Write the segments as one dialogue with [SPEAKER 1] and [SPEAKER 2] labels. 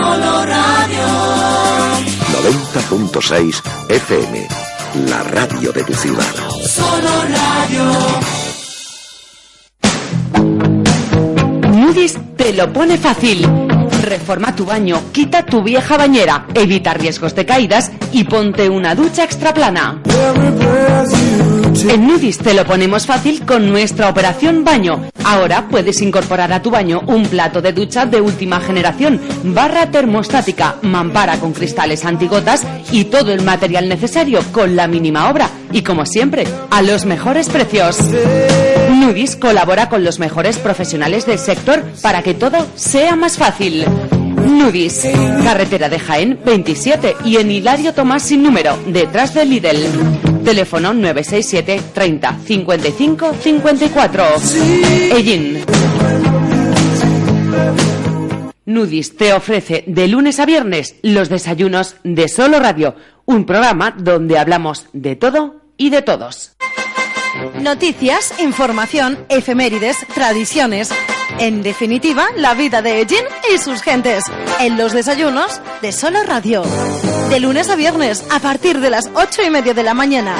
[SPEAKER 1] Solo Radio.
[SPEAKER 2] 90.6 FM, la radio de tu ciudad.
[SPEAKER 1] Solo Radio.
[SPEAKER 3] Moody's te lo pone fácil. Reforma tu baño, quita tu vieja bañera, evita riesgos de caídas y ponte una ducha extra plana. En Moody's te lo ponemos fácil con nuestra operación baño. Ahora puedes incorporar a tu baño un plato de ducha de última generación, barra termostática, mampara con cristales antigotas y todo el material necesario con la mínima obra. Y como siempre, a los mejores precios. Moody's colabora con los mejores profesionales del sector para que todo sea más fácil. Moody's, carretera de Jaén 27 y en Hilario Tomás sin número, detrás del Lidl. Teléfono 967 30 55 54. Ellín. Moody's te ofrece de lunes a viernes los desayunos de Solo Radio, un programa donde hablamos de todo y de todos.
[SPEAKER 4] Noticias, información, efemérides, tradiciones. En definitiva, la vida de Ellín y sus gentes. En los desayunos de Solo Radio. De lunes a viernes, a partir de las 8:30 de la mañana.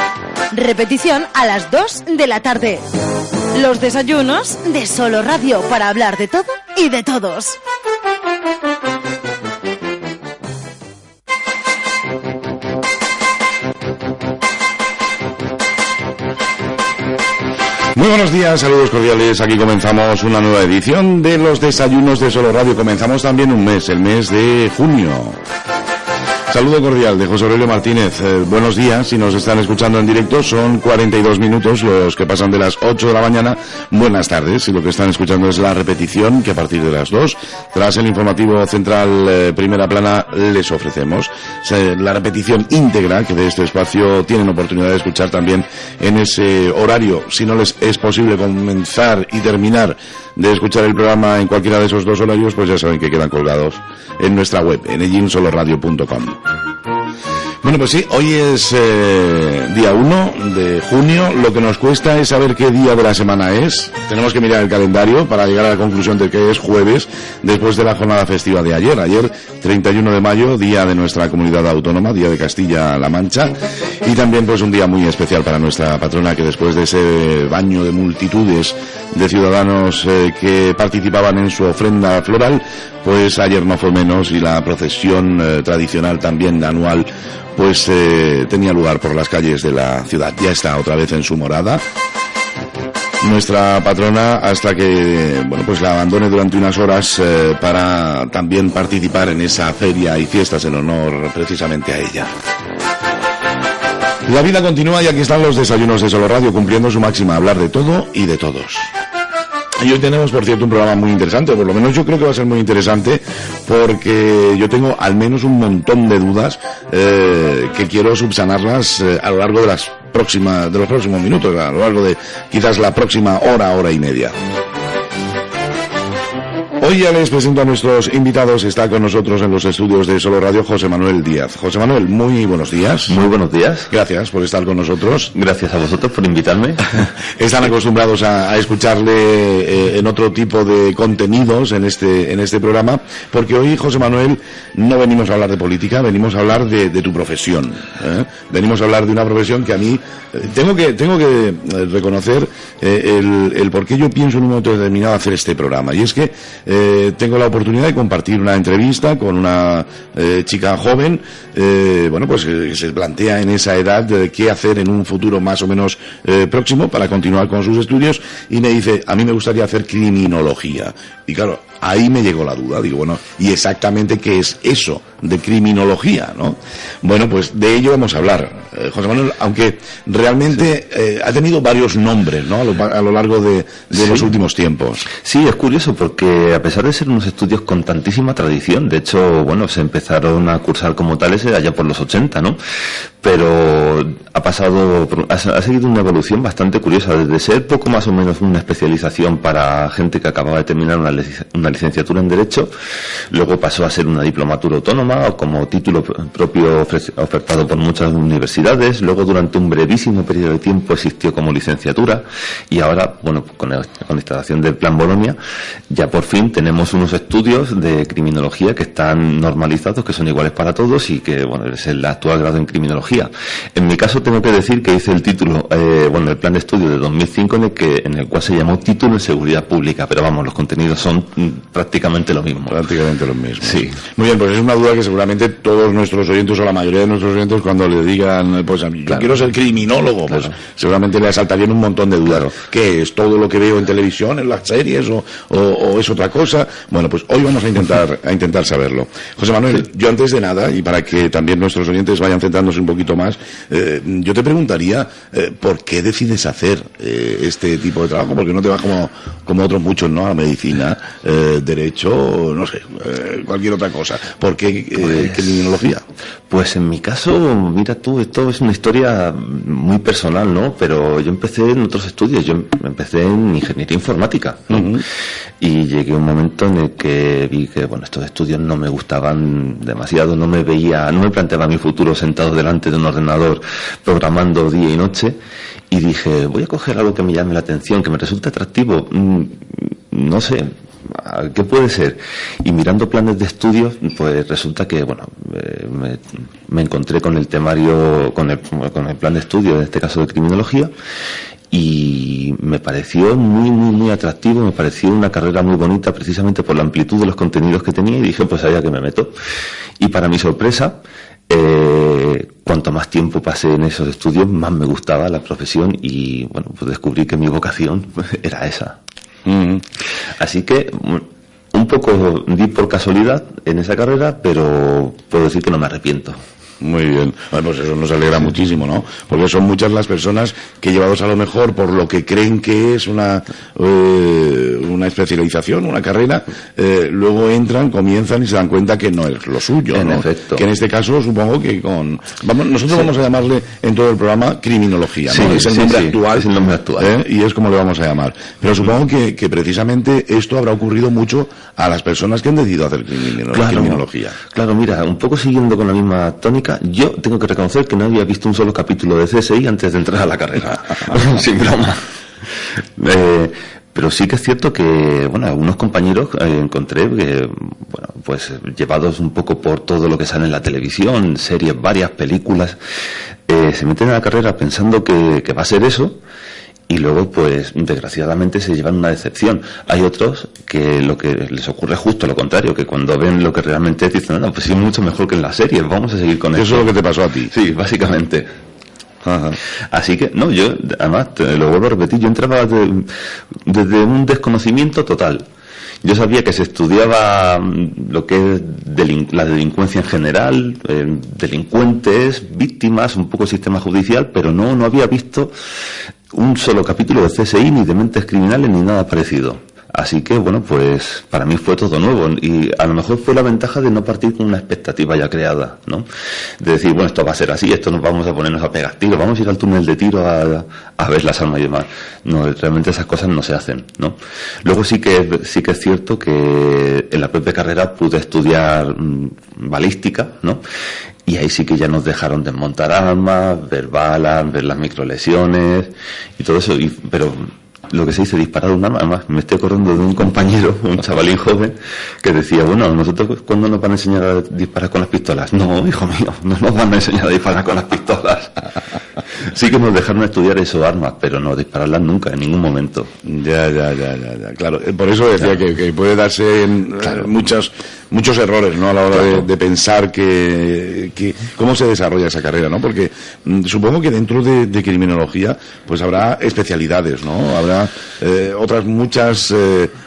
[SPEAKER 4] Repetición a las 2 de la tarde. Los desayunos de Solo Radio, para hablar de todo y de todos.
[SPEAKER 5] Muy buenos días, saludos cordiales. Aquí comenzamos una nueva edición de los desayunos de Solo Radio. Comenzamos también un mes, el mes de junio. Saludo cordial de José Aurelio Martínez. Buenos días, si nos están escuchando en directo, son 42 minutos los que pasan de las 8 de la mañana. Buenas tardes, si lo que están escuchando es la repetición, que a partir de las 2, tras el informativo central Primera Plana, les ofrecemos. La repetición íntegra, que de este espacio tienen oportunidad de escuchar también en ese horario. Si no les es posible comenzar y terminar de escuchar el programa en cualquiera de esos dos horarios, pues ya saben que quedan colgados en nuestra web, en ellinsoloradio.com. Bueno, pues sí, hoy es día 1 de junio. Lo que nos cuesta es saber qué día de la semana es. Tenemos que mirar el calendario para llegar a la conclusión de que es jueves, después de la jornada festiva de ayer. Ayer, 31 de mayo, día de nuestra comunidad autónoma, día de Castilla-La Mancha. Y también pues un día muy especial para nuestra patrona, que después de ese baño de multitudes de ciudadanos que participaban en su ofrenda floral, pues ayer no fue menos, y la procesión tradicional también anual pues tenía lugar por las calles de la ciudad. Ya está otra vez en su morada nuestra patrona, hasta que bueno pues la abandone durante unas horas para también participar en esa feria y fiestas en honor precisamente a ella. La vida continúa y aquí están los desayunos de Solo Radio, cumpliendo su máxima, hablar de todo y de todos. Y hoy tenemos, por cierto, un programa muy interesante, por lo menos yo creo que va a ser muy interesante, porque yo tengo al menos un montón de dudas que quiero subsanarlas a lo largo de los próximos minutos, a lo largo de quizás la próxima hora y media. Hoy ya les presento a nuestros invitados. Está con nosotros en los estudios de Solo Radio José Manuel Díaz. José Manuel, muy buenos días.
[SPEAKER 6] Muy buenos días.
[SPEAKER 5] Gracias por estar con nosotros.
[SPEAKER 6] Gracias a vosotros por invitarme.
[SPEAKER 5] Están acostumbrados a escucharle en otro tipo de contenidos en este programa, porque hoy, José Manuel, no venimos a hablar de política, venimos a hablar de tu profesión. Venimos a hablar de una profesión que a mí tengo que reconocer el por qué yo pienso en un momento determinado hacer este programa, y es que tengo la oportunidad de compartir una entrevista con una chica joven, bueno, pues que se plantea en esa edad qué hacer en un futuro más o menos próximo para continuar con sus estudios, y me dice, a mí me gustaría hacer criminología. Y claro, ahí me llegó la duda, digo, bueno, ¿y exactamente qué es eso de criminología, no? Bueno, pues de ello vamos a hablar, José Manuel, aunque realmente ha tenido varios nombres, ¿no?, a lo largo de los últimos tiempos.
[SPEAKER 6] Sí, es curioso, porque a pesar de ser unos estudios con tantísima tradición, de hecho, bueno, se empezaron a cursar como tales allá por los 80, ¿no?, pero ha seguido una evolución bastante curiosa, desde ser poco más o menos una especialización para gente que acababa de terminar una licenciatura en Derecho, luego pasó a ser una diplomatura autónoma o como título propio ofertado por muchas universidades, luego durante un brevísimo periodo de tiempo existió como licenciatura y ahora, bueno, con la instalación del Plan Bolonia, ya por fin tenemos unos estudios de criminología que están normalizados, que son iguales para todos y que, bueno, es el actual grado en criminología. En mi caso tengo que decir que hice el título, el plan de estudio de 2005 en el cual se llamó Título en Seguridad Pública, pero vamos, los contenidos son prácticamente lo mismo.
[SPEAKER 5] Prácticamente lo mismo.
[SPEAKER 6] Sí.
[SPEAKER 5] Muy bien, pues es una duda que seguramente todos nuestros oyentes o la mayoría de nuestros oyentes cuando le digan, pues yo quiero ser criminólogo, pues seguramente le asaltarían un montón de dudas. Claro. ¿Qué es? ¿Todo lo que veo en televisión, en las series o es otra cosa? Bueno, pues hoy vamos a intentar saberlo. José Manuel, yo antes de nada, y para que también nuestros oyentes vayan centrándose un poquito más, yo te preguntaría ¿por qué decides hacer este tipo de trabajo? Porque no te vas como otros muchos, ¿no? A medicina, derecho, no sé, cualquier otra cosa. ¿Por qué criminología?
[SPEAKER 6] Pues en mi caso, mira tú, esto es una historia muy personal, ¿no? Pero yo empecé en otros estudios, yo empecé en ingeniería informática, ¿no? Uh-huh. Y llegué a un momento en el que vi que, bueno, estos estudios no me gustaban demasiado, no me planteaba mi futuro sentado delante de un ordenador programando día y noche, y dije, voy a coger algo que me llame la atención, que me resulte atractivo, no sé, ¿qué puede ser? Y mirando planes de estudios, pues resulta que, bueno, me encontré con el temario, con el plan de estudio, en este caso de criminología, y me pareció muy atractivo, me pareció una carrera muy bonita precisamente por la amplitud de los contenidos que tenía, y dije, pues allá que me meto. Y para mi sorpresa, cuanto más tiempo pasé en esos estudios, más me gustaba la profesión y, bueno, pues descubrí que mi vocación era esa. Mm-hmm. Así que un poco di por casualidad en esa carrera, pero puedo decir que no me arrepiento.
[SPEAKER 5] Muy bien, bueno, pues eso nos alegra muchísimo, ¿no? Porque son muchas las personas que, llevados a lo mejor por lo que creen que es una especialización, una carrera, luego entran, comienzan y se dan cuenta que no es lo suyo,
[SPEAKER 6] en
[SPEAKER 5] ¿no?
[SPEAKER 6] efecto.
[SPEAKER 5] Que en este caso supongo que nosotros vamos a llamarle en todo el programa criminología, ¿no?
[SPEAKER 6] Sí,
[SPEAKER 5] es el nombre actual.
[SPEAKER 6] Es el nombre actual.
[SPEAKER 5] Y es como le vamos a llamar. Pero supongo que precisamente esto habrá ocurrido mucho a las personas que han decidido hacer criminología.
[SPEAKER 6] Claro, mira, un poco siguiendo con la misma tónica, yo tengo que reconocer que no había visto un solo capítulo de CSI antes de entrar a la carrera. Sin broma. Pero sí que es cierto que, bueno, algunos compañeros encontré que, bueno, pues llevados un poco por todo lo que sale en la televisión, series, varias películas, se meten a la carrera pensando que va a ser eso. Y luego, pues, desgraciadamente se llevan una decepción. Hay otros que lo que les ocurre es justo lo contrario, que cuando ven lo que realmente es, dicen, no, pues sí, mucho mejor que en la serie, vamos a seguir con eso.
[SPEAKER 5] Eso es lo que te pasó a ti.
[SPEAKER 6] Sí, básicamente. Ajá. Así que, no, yo, además, te lo vuelvo a repetir, yo entraba desde un desconocimiento total. Yo sabía que se estudiaba lo que es la delincuencia en general, delincuentes, víctimas, un poco el sistema judicial, pero no había visto un solo capítulo de CSI, ni de mentes criminales, ni nada parecido. Así que, bueno, pues para mí fue todo nuevo y a lo mejor fue la ventaja de no partir con una expectativa ya creada, ¿no? De decir, bueno, esto va a ser así, esto nos vamos a ponernos a pegar tiros, vamos a ir al túnel de tiro a ver las armas y demás. No, realmente esas cosas no se hacen, ¿no? Luego sí que es cierto que en la propia carrera pude estudiar balística, ¿no? Y ahí sí que ya nos dejaron desmontar armas, ver balas, ver las microlesiones y todo eso, pero lo que se dice disparar un arma, además me estoy acordando de un compañero, un chavalín joven, que decía, bueno, nosotros ¿cuándo nos van a enseñar a disparar con las pistolas? No, hijo mío, no nos van a enseñar a disparar con las pistolas. Sí que nos dejaron estudiar eso, armas, pero no dispararlas nunca, en ningún momento.
[SPEAKER 5] Ya, claro. Por eso decía que puede darse muchos errores, ¿no? A la hora de pensar que cómo se desarrolla esa carrera, ¿no? Porque supongo que dentro de criminología, pues habrá especialidades, ¿no? Habrá Psicología, otras muchas,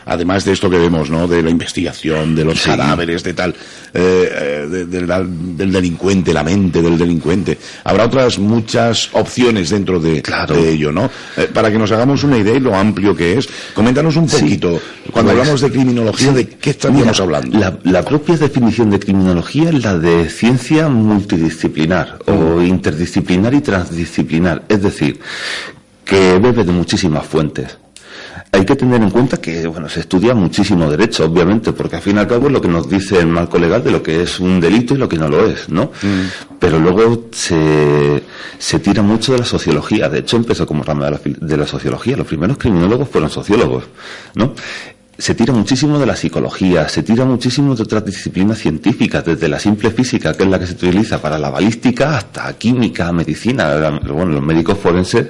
[SPEAKER 5] además de esto que vemos, ¿no? De la investigación, de los cadáveres, de tal, del delincuente, la mente del delincuente. Habrá otras muchas opciones dentro de ello, ¿no? Para que nos hagamos una idea y lo amplio que es, coméntanos un poquito, cuando hablamos de criminología, ¿de qué estaríamos hablando?
[SPEAKER 6] La propia definición de criminología es la de ciencia multidisciplinar o interdisciplinar y transdisciplinar, es decir, que bebe de muchísimas fuentes. Hay que tener en cuenta que, bueno, se estudia muchísimo derecho, obviamente, porque al fin y al cabo es lo que nos dice el marco legal de lo que es un delito y lo que no lo es, ¿no? Pero luego se tira mucho de la sociología. De hecho, empezó como rama de la sociología. Los primeros criminólogos fueron sociólogos, ¿no? Se tira muchísimo de la psicología, se tira muchísimo de otras disciplinas científicas, desde la simple física, que es la que se utiliza para la balística, hasta química, medicina. Bueno, los médicos forenses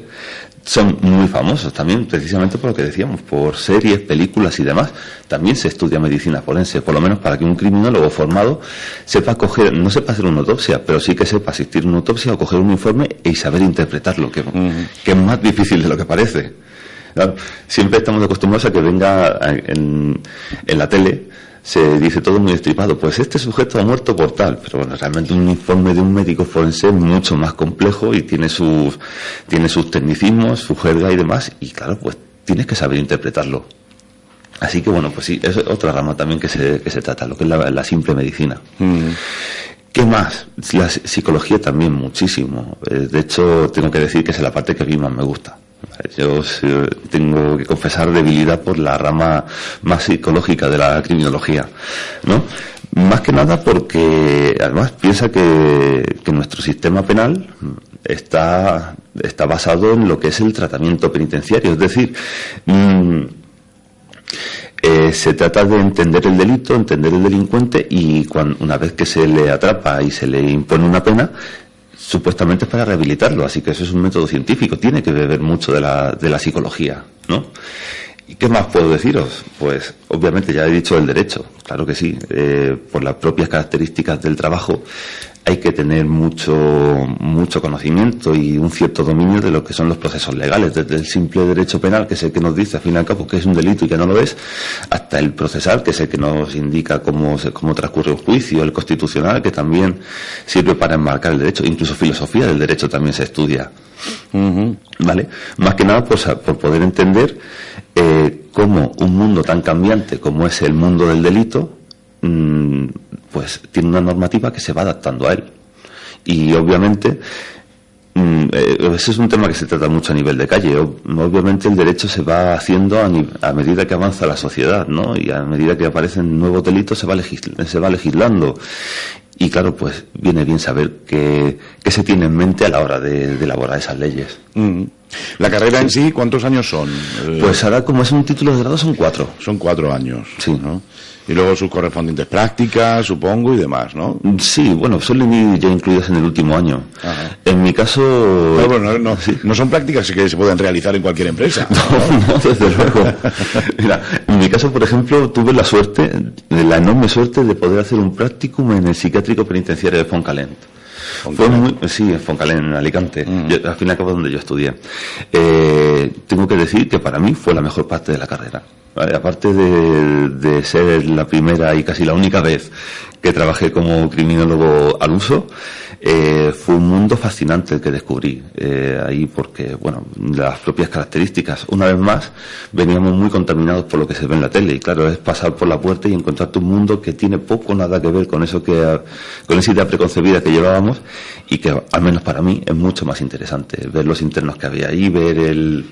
[SPEAKER 6] son muy famosos también, precisamente por lo que decíamos, por series, películas y demás. También se estudia medicina forense, por lo menos para que un criminólogo formado sepa coger, no sepa hacer una autopsia, pero sí que sepa asistir a una autopsia o coger un informe y saber interpretarlo, que es más difícil de lo que parece. Claro, siempre estamos acostumbrados a que venga en la tele, se dice todo muy destripado, pues este sujeto ha muerto por tal, pero bueno, realmente un informe de un médico forense es mucho más complejo y tiene sus tecnicismos, su jerga y demás, y claro, pues tienes que saber interpretarlo. Así que bueno, pues sí, es otra rama también que se trata, lo que es la simple medicina. ¿Qué más? La psicología también muchísimo. De hecho, tengo que decir que es la parte que a mí más me gusta. Yo tengo que confesar debilidad por la rama más psicológica de la criminología, ¿no? Más que nada porque, además, piensa que nuestro sistema penal está basado en lo que es el tratamiento penitenciario, es decir, se trata de entender el delito, entender el delincuente y una vez que se le atrapa y se le impone una pena, supuestamente es para rehabilitarlo, así que eso es un método científico, tiene que beber mucho de la psicología, ¿no? ¿Y qué más puedo deciros? Pues obviamente ya he dicho el derecho, claro que sí, por las propias características del trabajo hay que tener mucho conocimiento y un cierto dominio de lo que son los procesos legales, desde el simple derecho penal, que es el que nos dice al fin y al cabo que es un delito y que no lo es, hasta el procesal, que es el que nos indica cómo transcurre un juicio, el constitucional, que también sirve para enmarcar el derecho, incluso filosofía del derecho también se estudia. ¿Vale? Más que nada por poder entender cómo un mundo tan cambiante como es el mundo del delito, pues tiene una normativa que se va adaptando a él. Y obviamente ese es un tema que se trata mucho a nivel de calle. Obviamente el derecho se va haciendo a medida que avanza la sociedad, ¿no? Y a medida que aparecen nuevos delitos se va legislando. Y claro, pues viene bien saber qué se tiene en mente a la hora de elaborar esas leyes.
[SPEAKER 5] La carrera en sí, ¿cuántos años son?
[SPEAKER 6] Pues ahora, como es un título de grado, son 4.
[SPEAKER 5] Son 4 años,
[SPEAKER 6] sí,
[SPEAKER 5] ¿no? Y luego sus correspondientes prácticas, supongo, y demás, ¿no?
[SPEAKER 6] Sí, bueno, son ya incluidas en el último año.
[SPEAKER 5] Ajá.
[SPEAKER 6] En mi caso...
[SPEAKER 5] No son prácticas que se pueden realizar en cualquier empresa.
[SPEAKER 6] No, desde luego. Mira, en mi caso, por ejemplo, tuve la enorme suerte de poder hacer un practicum en el psiquiátrico penitenciario de Foncalent. Sí, en Foncalent, en Alicante. Al fin y al cabo donde yo estudié. Tengo que decir que para mí fue la mejor parte de la carrera. ¿Vale? Aparte de ser la primera y casi la única vez que trabajé como criminólogo al uso, fue un mundo fascinante el que descubrí ahí, porque, bueno, las propias características, una vez más, veníamos muy contaminados por lo que se ve en la tele, y claro, es pasar por la puerta y encontrarte un mundo que tiene poco o nada que ver con eso con esa idea preconcebida que llevábamos, y que, al menos para mí, es mucho más interesante ver los internos que había ahí, ver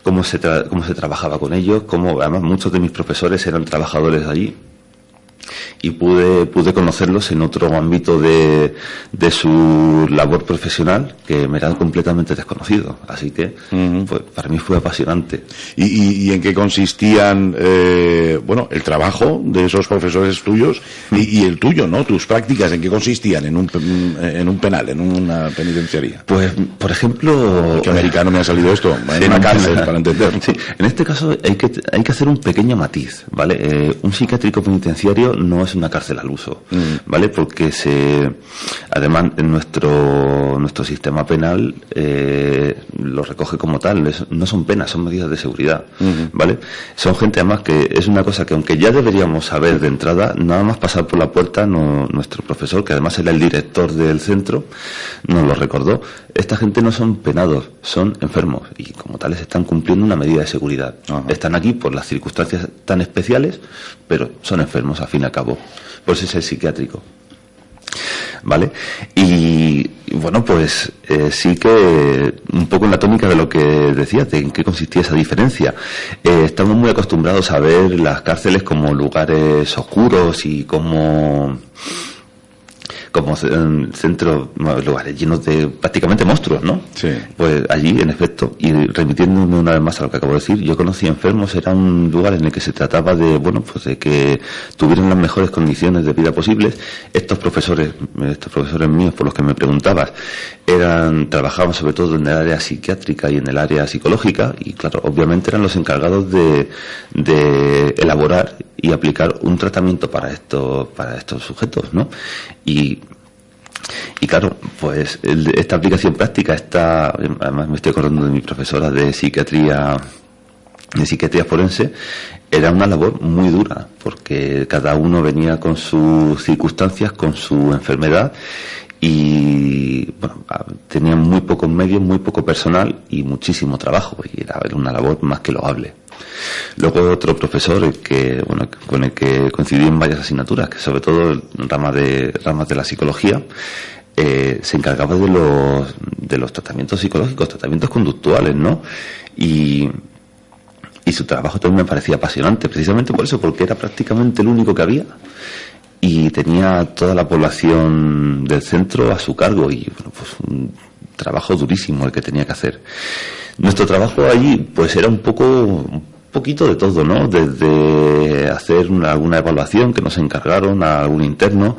[SPEAKER 6] cómo se trabajaba con ellos, además muchos de mis profesores eran trabajadores de allí, y pude conocerlos en otro ámbito de su labor profesional que me era completamente desconocido, así que pues, para mí fue apasionante.
[SPEAKER 5] ¿Y en qué consistían el trabajo de esos profesores tuyos y el tuyo, ¿no? Tus prácticas, ¿en qué consistían en un penal, en una penitenciaría?
[SPEAKER 6] Pues, por ejemplo...
[SPEAKER 5] ¿Qué americano me ha salido esto? En una cárcel, para entender.
[SPEAKER 6] Sí, en este caso hay que hacer un pequeño matiz, ¿vale? Un psiquiátrico penitenciario no es una cárcel al uso, ¿vale? Porque además en nuestro sistema penal lo recoge como tal, no son penas, son medidas de seguridad, ¿vale? Son gente además que es una cosa que aunque ya deberíamos saber de entrada, nada más pasar por la puerta, nuestro profesor, que además era el director del centro, nos lo recordó. Esta gente no son penados, son enfermos y como tales están cumpliendo una medida de seguridad. Están aquí por las circunstancias tan especiales, pero son enfermos al fin y al cabo. Por eso es el psiquiátrico. ¿Vale? Y bueno, pues sí que un poco en la tónica de lo que decías, de en qué consistía esa diferencia. Estamos muy acostumbrados a ver las cárceles como lugares oscuros y como centros, lugares llenos de prácticamente monstruos, ¿no?
[SPEAKER 5] Sí.
[SPEAKER 6] Pues allí, en efecto, y remitiéndome una vez más a lo que acabo de decir, yo conocí enfermos, era un lugar en el que se trataba de, bueno, pues de que tuvieran las mejores condiciones de vida posibles. Estos profesores míos, por los que me preguntabas, trabajaban sobre todo en el área psiquiátrica y en el área psicológica, y claro, obviamente eran los encargados de elaborar y aplicar un tratamiento para estos sujetos, ¿no? Y claro, pues esta aplicación práctica además me estoy acordando de mi profesora de psiquiatría forense, era una labor muy dura, porque cada uno venía con sus circunstancias, con su enfermedad, y bueno, tenían muy pocos medios, muy poco personal y muchísimo trabajo, y era una labor más que loable. Luego otro profesor con el que coincidí en varias asignaturas, que sobre todo ramas de la psicología, se encargaba de los tratamientos psicológicos, tratamientos conductuales, ¿no? Y su trabajo también me parecía apasionante, precisamente por eso, porque era prácticamente el único que había. Y tenía toda la población del centro a su cargo y bueno, pues un trabajo durísimo el que tenía que hacer. Nuestro trabajo allí pues era un poquito de todo, ¿no? Desde hacer alguna evaluación que nos encargaron a algún interno,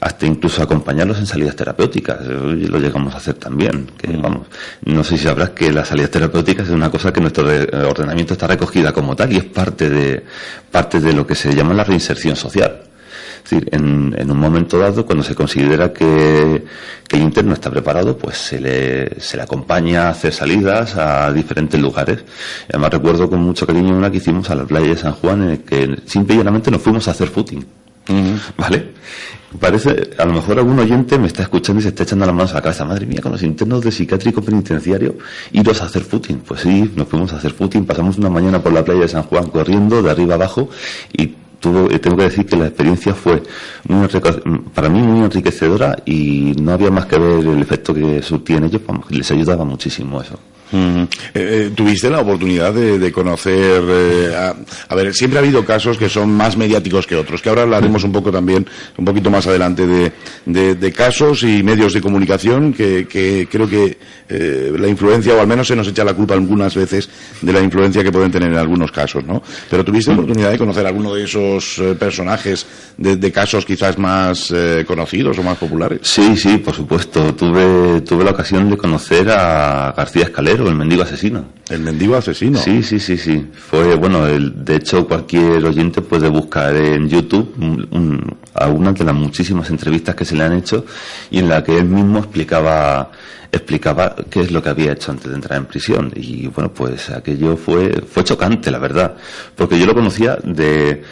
[SPEAKER 6] hasta incluso acompañarlos en salidas terapéuticas. Lo llegamos a hacer también. Que, vamos, no sé si sabrás que las salidas terapéuticas es una cosa que en nuestro ordenamiento está recogida como tal y es parte de lo que se llama la reinserción social. Es decir, en un momento dado, cuando se considera que el interno está preparado, pues se le acompaña a hacer salidas a diferentes lugares. Además recuerdo con mucho cariño una que hicimos a la playa de San Juan, en el que simple y llanamente nos fuimos a hacer footing. ¿Vale? Parece, a lo mejor algún oyente me está escuchando y se está echando las manos a la cabeza. Madre mía, con los internos de psiquiátrico penitenciario, iros a hacer footing. Pues sí, nos fuimos a hacer footing, pasamos una mañana por la playa de San Juan corriendo de arriba abajo y tengo que decir que la experiencia fue para mí muy enriquecedora y no había más que ver el efecto que surtían ellos, les ayudaba muchísimo eso.
[SPEAKER 5] ¿Tuviste la oportunidad de conocer, a ver, siempre ha habido casos que son más mediáticos que otros, que ahora hablaremos un poquito más adelante de casos y medios de comunicación que creo que la influencia, o al menos se nos echa la culpa algunas veces de la influencia que pueden tener en algunos casos, ¿no? Pero ¿tuviste la oportunidad de conocer alguno de esos personajes de casos quizás más conocidos o más populares?
[SPEAKER 6] Sí, por supuesto. Tuve la ocasión de conocer a García Escalero, el mendigo asesino.
[SPEAKER 5] ¿El mendigo asesino?
[SPEAKER 6] Sí. Fue, bueno, de hecho cualquier oyente puede buscar en YouTube algunas de las muchísimas entrevistas que se le han hecho y en la que él mismo explicaba qué es lo que había hecho antes de entrar en prisión. Y bueno, pues aquello fue chocante, la verdad, porque yo lo conocía de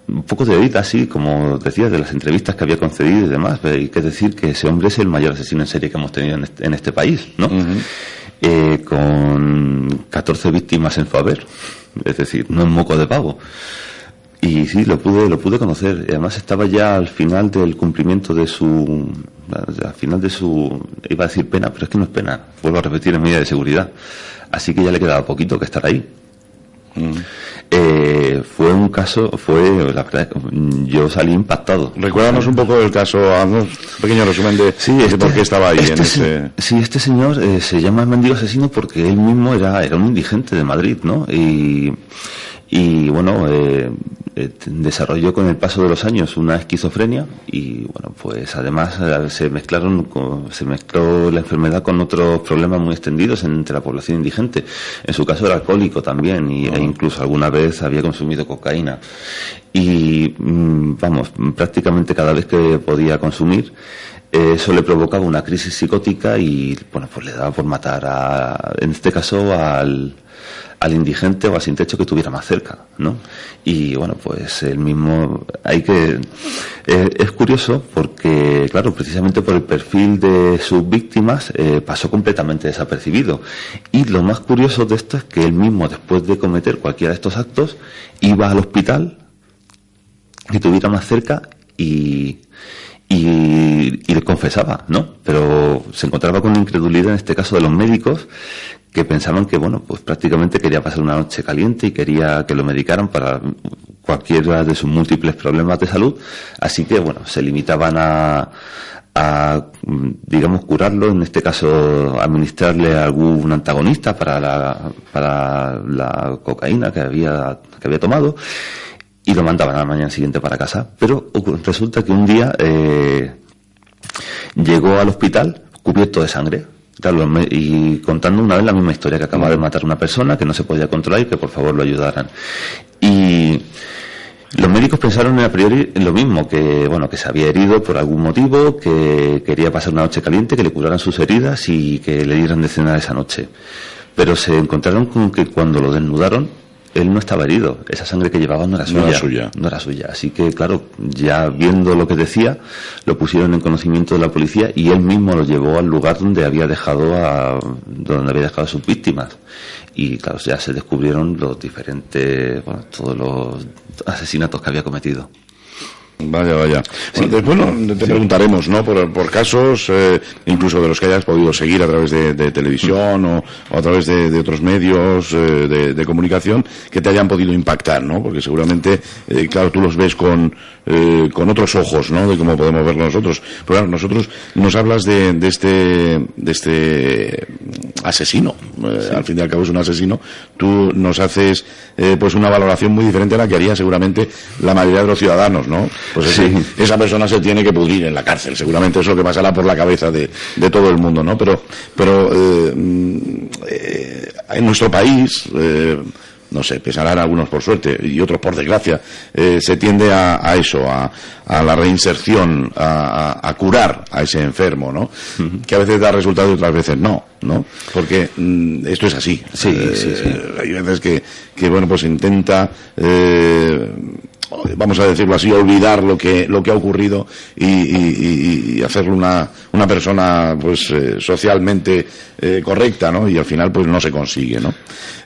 [SPEAKER 6] un poco de oída, así como decías, de las entrevistas que había concedido y demás. Pero hay que decir que ese hombre es el mayor asesino en serie que hemos tenido en este país, ¿no? Con 14 víctimas en su haber, es decir, no es moco de pavo. Y sí, lo pude conocer. Y además estaba ya al final del cumplimiento de su iba a decir pena, pero es que no es pena, vuelvo a repetir, en medida de seguridad. Así que ya le quedaba poquito que estar ahí. Fue un caso, la verdad, yo salí impactado.
[SPEAKER 5] Recuérdanos un poco el caso, un pequeño resumen de por qué estaba ahí.
[SPEAKER 6] Este señor se llama el mendigo asesino porque él mismo era un indigente de Madrid, ¿no? Y y bueno, desarrolló con el paso de los años una esquizofrenia y bueno, pues además se mezcló la enfermedad con otros problemas muy extendidos entre la población indigente. En su caso era alcohólico también e incluso alguna vez había consumido cocaína y vamos, prácticamente cada vez que podía consumir eso le provocaba una crisis psicótica y bueno, pues le daba por matar en este caso al indigente o al sin techo que tuviera más cerca, ¿no? Y bueno, pues el mismo es curioso porque, claro, precisamente por el perfil de sus víctimas pasó completamente desapercibido. Y lo más curioso de esto es que él mismo, después de cometer cualquiera de estos actos, iba al hospital que tuviera más cerca y le confesaba, ¿no? Pero se encontraba con la incredulidad en este caso de los médicos, que pensaban que, bueno, pues prácticamente quería pasar una noche caliente y quería que lo medicaran para cualquiera de sus múltiples problemas de salud, así que, bueno, se limitaban a digamos, curarlo, en este caso administrarle algún antagonista para la cocaína que había tomado, y lo mandaban a la mañana siguiente para casa. Pero resulta que un día llegó al hospital cubierto de sangre, claro, y contando una vez la misma historia, que acababa de matar a una persona, que no se podía controlar y que por favor lo ayudaran. Y los médicos pensaron a priori en lo mismo, que bueno, que se había herido por algún motivo, que quería pasar una noche caliente, que le curaran sus heridas y que le dieran de cenar esa noche. Pero se encontraron con que cuando lo desnudaron, él no estaba herido, esa sangre que llevaba no era suya. Así que, claro, ya viendo lo que decía, lo pusieron en conocimiento de la policía y él mismo lo llevó al lugar donde había dejado a sus víctimas. Y, claro, ya se descubrieron los diferentes, bueno, todos los asesinatos que había cometido.
[SPEAKER 5] Vaya. Sí. Bueno, te preguntaremos, ¿no? Por casos, incluso de los que hayas podido seguir a través de televisión o a través de otros medios de comunicación que te hayan podido impactar, ¿no? Porque seguramente, claro, tú los ves con otros ojos, ¿no? De cómo podemos verlo nosotros. Pero claro, nosotros nos hablas de este asesino. Sí. Al fin y al cabo es un asesino. Tú nos haces, pues una valoración muy diferente a la que haría seguramente la mayoría de los ciudadanos, ¿no? Pues sí. Esa persona se tiene que pudrir en la cárcel, seguramente es lo que pasará por la cabeza de todo el mundo, ¿no? Pero en nuestro país, no sé, pesarán algunos por suerte y otros por desgracia, se tiende a eso, a la reinserción, a curar a ese enfermo, ¿no? Uh-huh. Que a veces da resultado y otras veces no, porque esto es así. Sí. Hay veces que bueno, pues intenta, vamos a decirlo así, olvidar lo que ha ocurrido y hacerlo una persona pues socialmente correcta, ¿no? Y al final pues no se consigue, ¿no?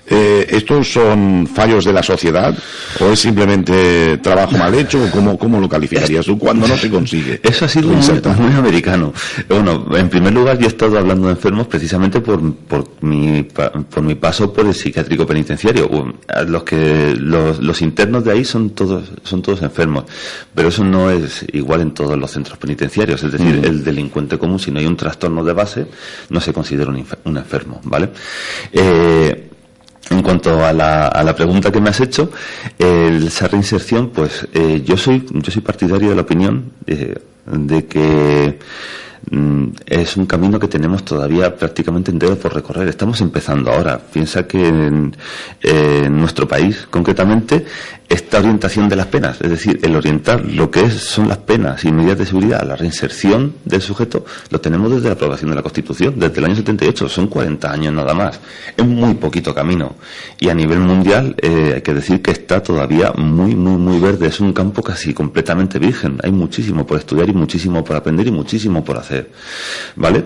[SPEAKER 5] ¿Estos son fallos de la sociedad o es simplemente trabajo mal hecho o cómo lo calificarías tú cuando no se consigue?
[SPEAKER 6] Eso ha sido muy americano. Bueno, en primer lugar yo he estado hablando de enfermos precisamente por mi paso por el psiquiátrico penitenciario. Los internos de ahí son todos enfermos, pero eso no es igual en todos los centros penitenciarios. Es decir, el delincuente común, si no hay un trastorno de base, no se considera un enfermo, ¿vale? En cuanto a la pregunta que me has hecho, esa reinserción, pues yo soy partidario de la opinión de que es un camino que tenemos todavía prácticamente entero por recorrer. Estamos empezando ahora. Piensa que en nuestro país, concretamente, esta orientación de las penas, es decir, el orientar lo que son las penas y medidas de seguridad a la reinserción del sujeto, lo tenemos desde la aprobación de la Constitución, desde el año 78, son 40 años nada más. Es muy poquito camino. Y a nivel mundial hay que decir que está todavía muy, muy, muy verde. Es un campo casi completamente virgen. Hay muchísimo por estudiar y muchísimo por aprender y muchísimo por hacer. ¿Vale?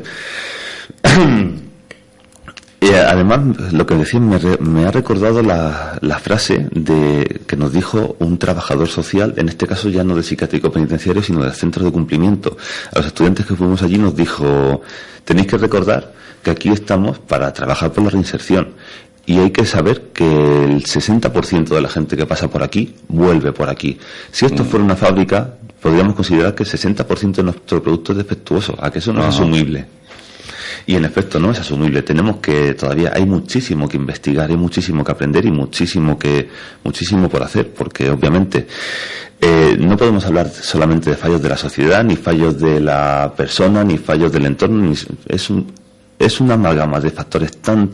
[SPEAKER 6] Y además, lo que decía me ha recordado la frase que nos dijo un trabajador social, en este caso ya no del psiquiátrico penitenciario, sino del centro de cumplimiento. A los estudiantes que fuimos allí nos dijo: tenéis que recordar que aquí estamos para trabajar por la reinserción. Y hay que saber que el 60% de la gente que pasa por aquí vuelve por aquí. Si esto fuera una fábrica, podríamos considerar que el 60% de nuestro producto es defectuoso. ¿A que eso no es asumible? Y en efecto no es asumible. Todavía hay muchísimo que investigar, hay muchísimo que aprender y muchísimo por hacer, porque obviamente no podemos hablar solamente de fallos de la sociedad, ni fallos de la persona, ni fallos del entorno. Es una amalgama de factores tan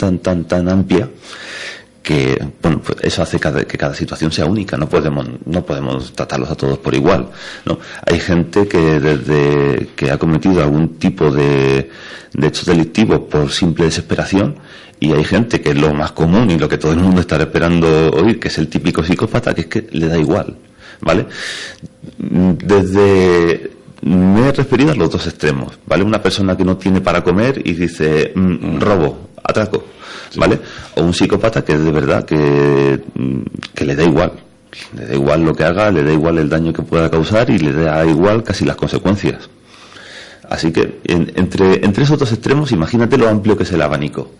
[SPEAKER 6] amplia que, bueno, pues eso hace que cada situación sea única. No podemos tratarlos a todos por igual, ¿no? Hay gente que ha cometido algún tipo de hechos delictivos por simple desesperación, y hay gente que es lo más común y lo que todo el mundo está esperando oír, que es el típico psicópata, que es que le da igual, ¿vale? Me he referido a los dos extremos, ¿vale? Una persona que no tiene para comer y dice robo, atraco, ¿vale? O un psicópata que es de verdad que le da igual. Le da igual lo que haga, le da igual el daño que pueda causar y le da igual casi las consecuencias. Así que entre esos dos extremos, imagínate lo amplio que es el abanico.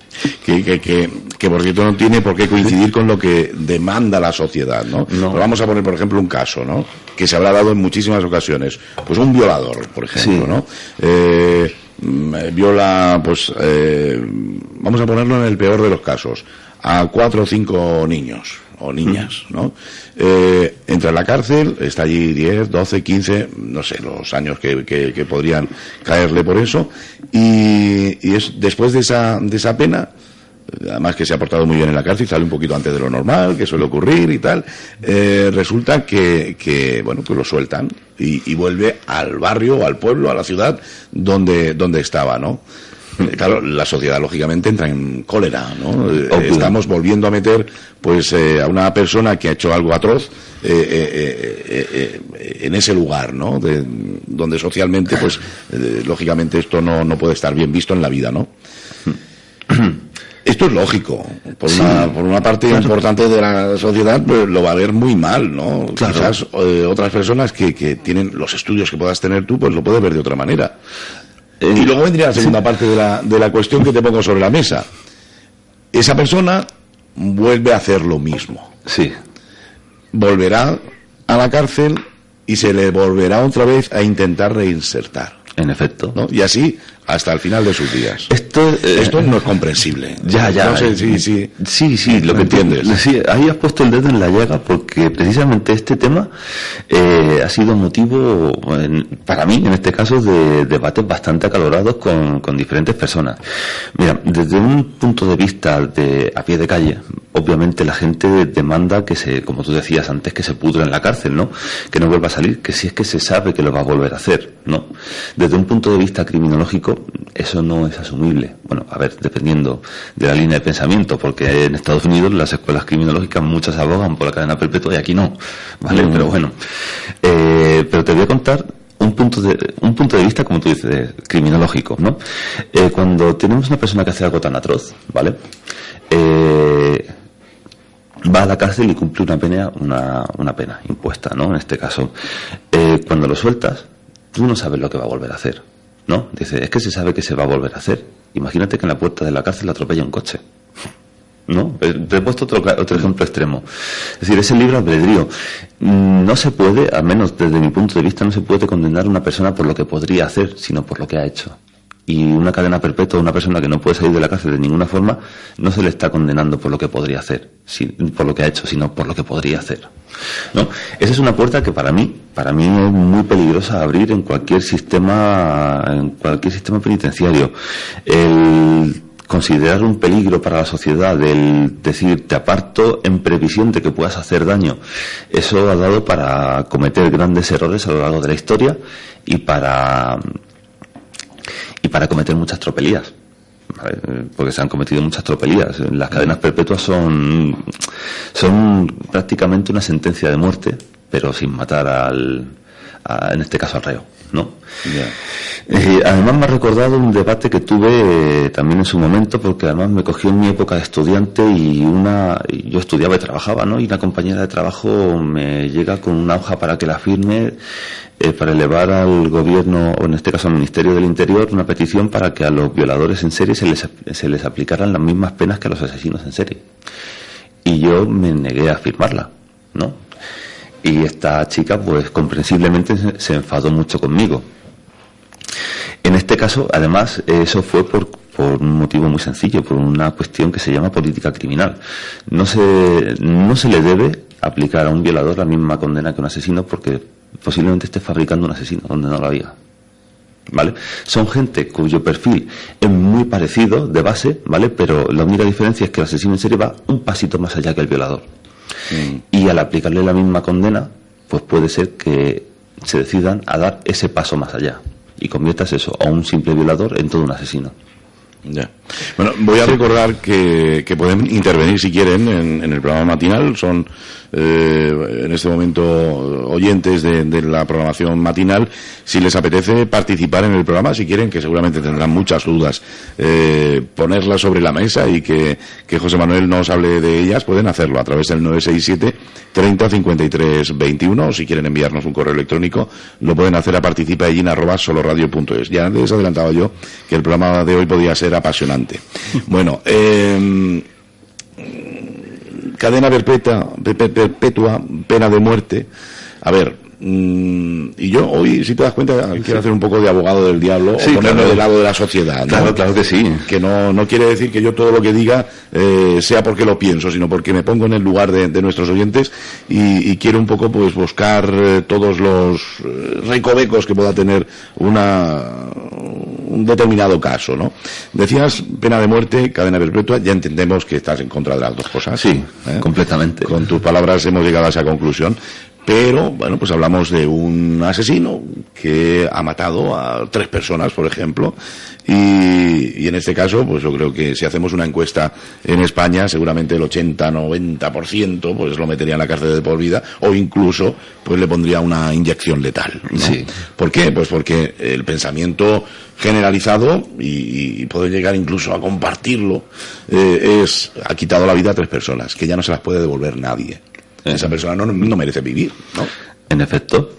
[SPEAKER 5] Que por cierto no tiene por qué coincidir con lo que demanda la sociedad, ¿no? Pero vamos a poner, por ejemplo, un caso, ¿no? Que se habrá dado en muchísimas ocasiones. Pues un violador, por ejemplo, ¿no? Viola, pues, vamos a ponerlo en el peor de los casos, a 4 o 5 niños o niñas, ¿no? Entra en la cárcel, está allí 10, 12, 15, no sé, los años que podrían caerle por eso, y es después de esa pena, además que se ha portado muy bien en la cárcel, sale un poquito antes de lo normal, que suele ocurrir y tal, resulta que bueno, pues lo sueltan y vuelve al barrio, o al pueblo, a la ciudad donde estaba, ¿no? Claro, la sociedad lógicamente entra en cólera, ¿no? Estamos volviendo a meter, pues, a una persona que ha hecho algo atroz en ese lugar, ¿no? Donde socialmente, pues, lógicamente esto no puede estar bien visto en la vida, ¿no? Esto es lógico. Por una parte importante de la sociedad, pues, lo va a ver muy mal, ¿no? Claro. Quizás otras personas que tienen los estudios que puedas tener tú, pues lo puedes ver de otra manera. Y luego vendría la segunda parte de la cuestión que te pongo sobre la mesa. Esa persona vuelve a hacer lo mismo.
[SPEAKER 6] Sí.
[SPEAKER 5] Volverá a la cárcel y se le volverá otra vez a intentar reinsertar.
[SPEAKER 6] En efecto.
[SPEAKER 5] ¿No? Y así hasta el final de sus días. Esto no es comprensible.
[SPEAKER 6] Ya.
[SPEAKER 5] No sé, sí.
[SPEAKER 6] Sí, lo que entiendes. Sí, ahí has puesto el dedo en la llaga, porque precisamente este tema ha sido motivo, para mí, en este caso, de debates bastante acalorados con diferentes personas. Mira, desde un punto de vista a pie de calle, obviamente la gente demanda como tú decías antes, que se pudra en la cárcel, ¿no? Que no vuelva a salir, que si es que se sabe que lo va a volver a hacer, ¿no? Desde un punto de vista criminológico, eso no es asumible. Bueno, a ver, dependiendo de la línea de pensamiento, porque en Estados Unidos las escuelas criminológicas muchas abogan por la cadena perpetua y aquí no, ¿vale? Pero bueno, pero te voy a contar un punto de vista, como tú dices, criminológico, ¿no? Cuando tenemos una persona que hace algo tan atroz, ¿vale? Va a la cárcel y cumple una pena impuesta, ¿no? En este caso, cuando lo sueltas, tú no sabes lo que va a volver a hacer, ¿no? Dice, es que se sabe que se va a volver a hacer. Imagínate que en la puerta de la cárcel le atropella un coche, ¿no? Te he puesto otro ejemplo extremo. Es decir, es el libre albedrío. No se puede, al menos desde mi punto de vista, no se puede condenar a una persona por lo que podría hacer, sino por lo que ha hecho. Y una cadena perpetua a una persona que no puede salir de la cárcel de ninguna forma, no se le está condenando por lo que podría hacer, por lo que ha hecho, sino por lo que podría hacer, ¿no? Esa es una puerta que para mí es muy peligrosa abrir en cualquier sistema penitenciario. El considerar un peligro para la sociedad, el decir te aparto en previsión de que puedas hacer daño, eso ha dado para cometer grandes errores a lo largo de la historia y para cometer muchas tropelías, ¿vale? Porque se han cometido muchas tropelías. Las cadenas perpetuas son prácticamente una sentencia de muerte, pero sin matar en este caso al reo, ¿no? Yeah. Además me ha recordado un debate que tuve también en su momento, porque además me cogió en mi época de estudiante y yo estudiaba y trabajaba, ¿no? Y una compañera de trabajo me llega con una hoja para que la firme, para elevar al gobierno, o en este caso al Ministerio del Interior, una petición para que a los violadores en serie se les aplicaran las mismas penas que a los asesinos en serie. Y yo me negué a firmarla, ¿no? Y esta chica, pues comprensiblemente se enfadó mucho conmigo. En este caso, además, eso fue por por un motivo muy sencillo, por una cuestión que se llama política criminal. No se le debe aplicar a un violador la misma condena que a un asesino, porque posiblemente esté fabricando un asesino donde no lo había. ¿Vale? Son gente cuyo perfil es muy parecido de base, ¿vale? Pero la única diferencia es que el asesino en serie va un pasito más allá que el violador. Y al aplicarle la misma condena, pues puede ser que se decidan a dar ese paso más allá y conviertas eso a un simple violador en todo un asesino.
[SPEAKER 5] Ya. Bueno, voy a recordar que pueden intervenir si quieren en el programa matinal. Son en este momento oyentes de la programación matinal. Si les apetece participar en el programa, si quieren, que seguramente tendrán muchas dudas, ponerlas sobre la mesa y que José Manuel nos hable de ellas, pueden hacerlo a través del 967 30 53 21, o si quieren enviarnos un correo electrónico, lo pueden hacer a participaallin@soloradio.es. Ya antes adelantaba yo que el programa de hoy podía ser apasionante. Bueno, cadena perpetua, pena de muerte. A ver, y yo hoy, si te das cuenta, quiero hacer un poco de abogado del diablo, o ponerme del lado de la sociedad, ¿no?
[SPEAKER 6] Claro que sí.
[SPEAKER 5] Que no quiere decir que yo todo lo que diga sea porque lo pienso, sino porque me pongo en el lugar de nuestros oyentes y quiero un poco pues buscar todos los recovecos que pueda tener un determinado caso, ¿no? Decías pena de muerte, cadena perpetua, ya entendemos que estás en contra de las dos cosas.
[SPEAKER 6] Sí, completamente.
[SPEAKER 5] Con tus palabras hemos llegado a esa conclusión. Pero, bueno, pues hablamos de un asesino que ha matado a 3 personas, por ejemplo, y en este caso, pues yo creo que si hacemos una encuesta en España, seguramente el 80-90% pues lo metería en la cárcel de por vida, o incluso pues le pondría una inyección letal, ¿no?
[SPEAKER 6] Sí.
[SPEAKER 5] ¿Por qué? Pues porque el pensamiento generalizado, y puedo llegar incluso a compartirlo, ha quitado la vida a 3 personas, que ya no se las puede devolver nadie. Esa persona no merece vivir, ¿no?
[SPEAKER 6] En efecto.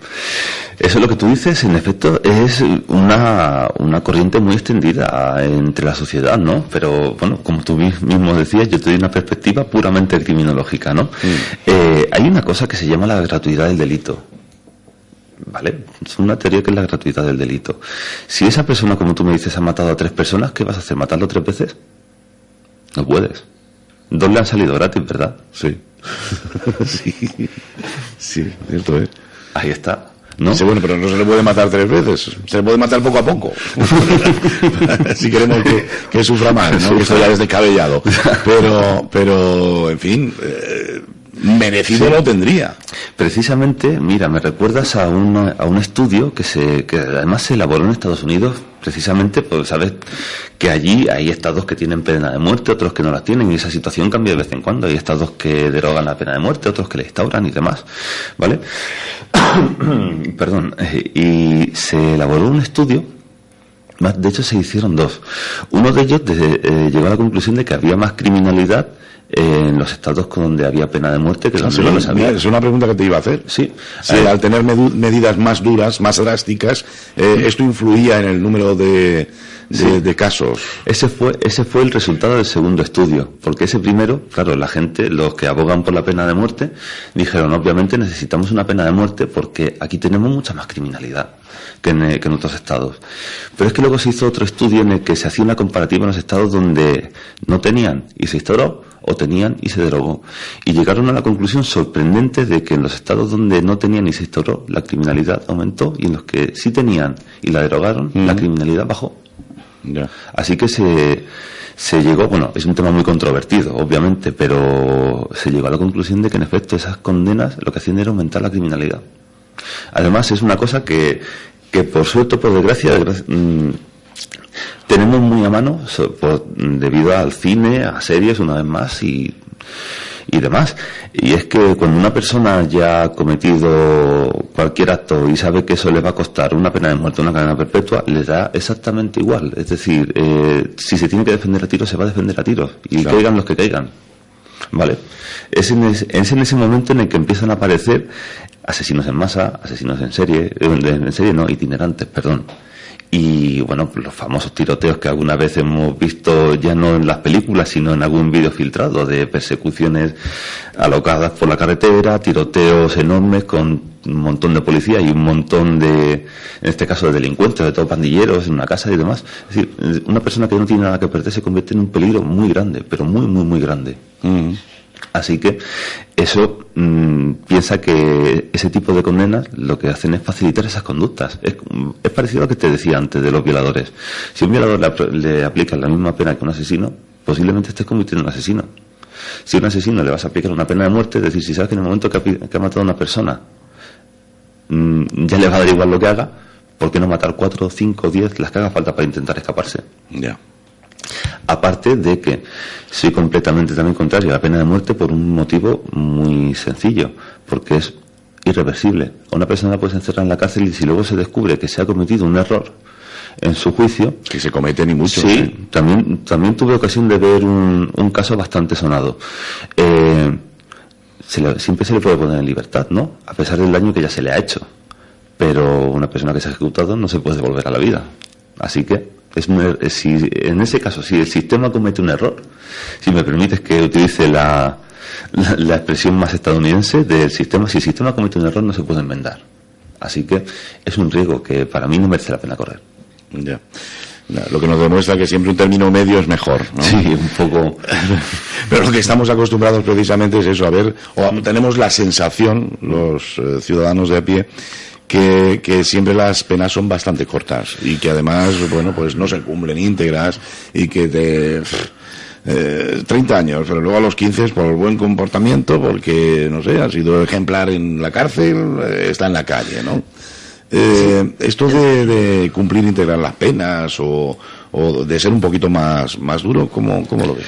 [SPEAKER 6] Eso es lo que tú dices, en efecto, es una corriente muy extendida entre la sociedad, ¿no? Pero, bueno, como tú mismo decías, yo te doy una perspectiva puramente criminológica, ¿no? Hay una cosa que se llama la gratuidad del delito. ¿Vale? Es una teoría que es la gratuidad del delito. Si esa persona, como tú me dices, ha matado a 3 personas, ¿qué vas a hacer? ¿Matarlo 3 veces? No puedes. 2 le han salido gratis, ¿verdad?
[SPEAKER 5] Sí. Sí, cierto es.
[SPEAKER 6] Ahí está, ¿no?
[SPEAKER 5] Sí, bueno, pero no se le puede matar 3 veces, se le puede matar poco a poco. Si queremos que sufra más, ¿no? Que esto ya es descabellado. Pero, en fin, merecido lo tendría.
[SPEAKER 6] Precisamente, mira, me recuerdas a un estudio que además se elaboró en Estados Unidos, precisamente, pues sabes que allí hay estados que tienen pena de muerte, otros que no las tienen, y esa situación cambia de vez en cuando. Hay estados que derogan la pena de muerte, otros que la instauran y demás, ¿vale? Perdón, y se elaboró un estudio. De hecho, se hicieron 2. Uno de ellos llegó a la conclusión de que había más criminalidad en los estados donde había pena de muerte que donde no los había.
[SPEAKER 5] Es una pregunta que te iba a hacer.
[SPEAKER 6] Sí.
[SPEAKER 5] Al tener medidas más duras, más drásticas, esto influía en el número de casos.
[SPEAKER 6] Ese fue el resultado del segundo estudio, porque ese primero, claro, la gente, los que abogan por la pena de muerte, dijeron, obviamente necesitamos una pena de muerte porque aquí tenemos mucha más criminalidad que en otros estados. Pero es que luego se hizo otro estudio en el que se hacía una comparativa en los estados donde no tenían y se instauró, o tenían y se derogó. Y llegaron a la conclusión sorprendente de que en los estados donde no tenían y se instauró, la criminalidad aumentó, y en los que sí tenían y la derogaron, la criminalidad bajó.
[SPEAKER 5] Ya.
[SPEAKER 6] Así que se llegó, bueno, es un tema muy controvertido, obviamente, pero se llegó a la conclusión de que en efecto esas condenas lo que hacían era aumentar la criminalidad. Además es una cosa que por suerte o por desgracia, tenemos muy a mano debido al cine, a series una vez más y demás. Y es que cuando una persona ya ha cometido cualquier acto y sabe que eso le va a costar una pena de muerte, una cadena perpetua, le da exactamente igual. Es decir, si se tiene que defender a tiros, se va a defender a tiros, y claro, caigan los que caigan. ¿Vale? Es en ese momento en el que empiezan a aparecer asesinos en masa, asesinos en serie no, itinerantes, perdón. Y bueno, pues los famosos tiroteos que alguna vez hemos visto ya no en las películas, sino en algún vídeo filtrado, de persecuciones alocadas por la carretera, tiroteos enormes con un montón de policía y un montón de, en este caso, de delincuentes, de todos pandilleros en una casa y demás. Es decir, una persona que no tiene nada que perder se convierte en un peligro muy grande, pero muy, muy, muy grande. Así que eso, piensa que ese tipo de condenas lo que hacen es facilitar esas conductas. Es parecido a lo que te decía antes de los violadores. Si a un violador le aplicas la misma pena que un asesino, posiblemente estés convirtiendo en un asesino. Si a un asesino le vas a aplicar una pena de muerte, es decir, si sabes que en el momento que ha matado a una persona ya le va a dar igual lo que haga, ¿por qué no matar 4, 5, 10, las que haga falta para intentar escaparse?
[SPEAKER 5] Ya.
[SPEAKER 6] Aparte de que soy completamente también contrario a la pena de muerte por un motivo muy sencillo, porque es irreversible. A una persona la puedes encerrar en la cárcel y si luego se descubre que se ha cometido un error en su juicio,
[SPEAKER 5] que se comete ni mucho.
[SPEAKER 6] Sí, también tuve ocasión de ver un caso bastante sonado. Siempre se le puede poner en libertad, ¿no? A pesar del daño que ya se le ha hecho. Pero una persona que se ha ejecutado no se puede devolver a la vida. Así que en ese caso, si el sistema comete un error, si me permites que utilice la expresión más estadounidense del sistema, si el sistema comete un error no se puede enmendar. Así que es un riesgo que para mí no merece la pena correr.
[SPEAKER 5] Ya. Lo que nos demuestra que siempre un término medio es mejor, ¿no?
[SPEAKER 6] Sí, un poco.
[SPEAKER 5] Pero lo que estamos acostumbrados precisamente es eso, tenemos la sensación, los ciudadanos de a pie, que siempre las penas son bastante cortas y que además, bueno, pues no se cumplen íntegras y que 30 años, pero luego a los 15 es por el buen comportamiento, porque, no sé, ha sido ejemplar en la cárcel, está en la calle, ¿no? Esto de cumplir íntegras las penas o de ser un poquito más duro, ¿cómo lo ves?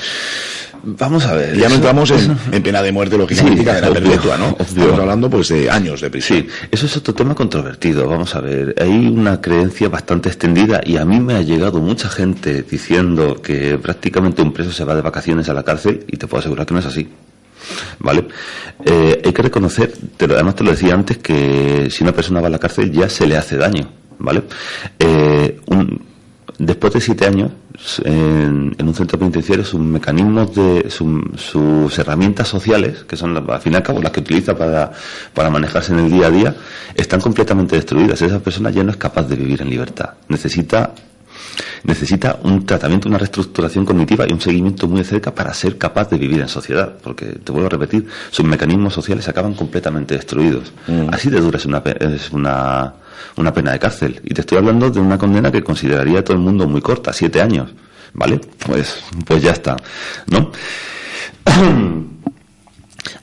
[SPEAKER 6] Vamos a ver.
[SPEAKER 5] Ya no entramos en pena de muerte, lógicamente, y cadena perpetua, ¿no? Estamos hablando, pues, de años de prisión.
[SPEAKER 6] Sí, eso es otro tema controvertido. Vamos a ver. Hay una creencia bastante extendida y a mí me ha llegado mucha gente diciendo que prácticamente un preso se va de vacaciones a la cárcel y te puedo asegurar que no es así. ¿Vale? Hay que reconocer, además te lo decía antes, que si una persona va a la cárcel ya se le hace daño. ¿Vale? Después de 7 años, en un centro penitenciario, sus mecanismos sus herramientas sociales, que son al fin y al cabo las que utiliza para manejarse en el día a día, están completamente destruidas. Esa persona ya no es capaz de vivir en libertad. Necesita un tratamiento, una reestructuración cognitiva y un seguimiento muy de cerca para ser capaz de vivir en sociedad, porque te vuelvo a repetir, sus mecanismos sociales acaban completamente destruidos. Así de dura es una pena de cárcel, y te estoy hablando de una condena que consideraría todo el mundo muy corta, 7 años, ¿vale? Pues ya está, ¿no?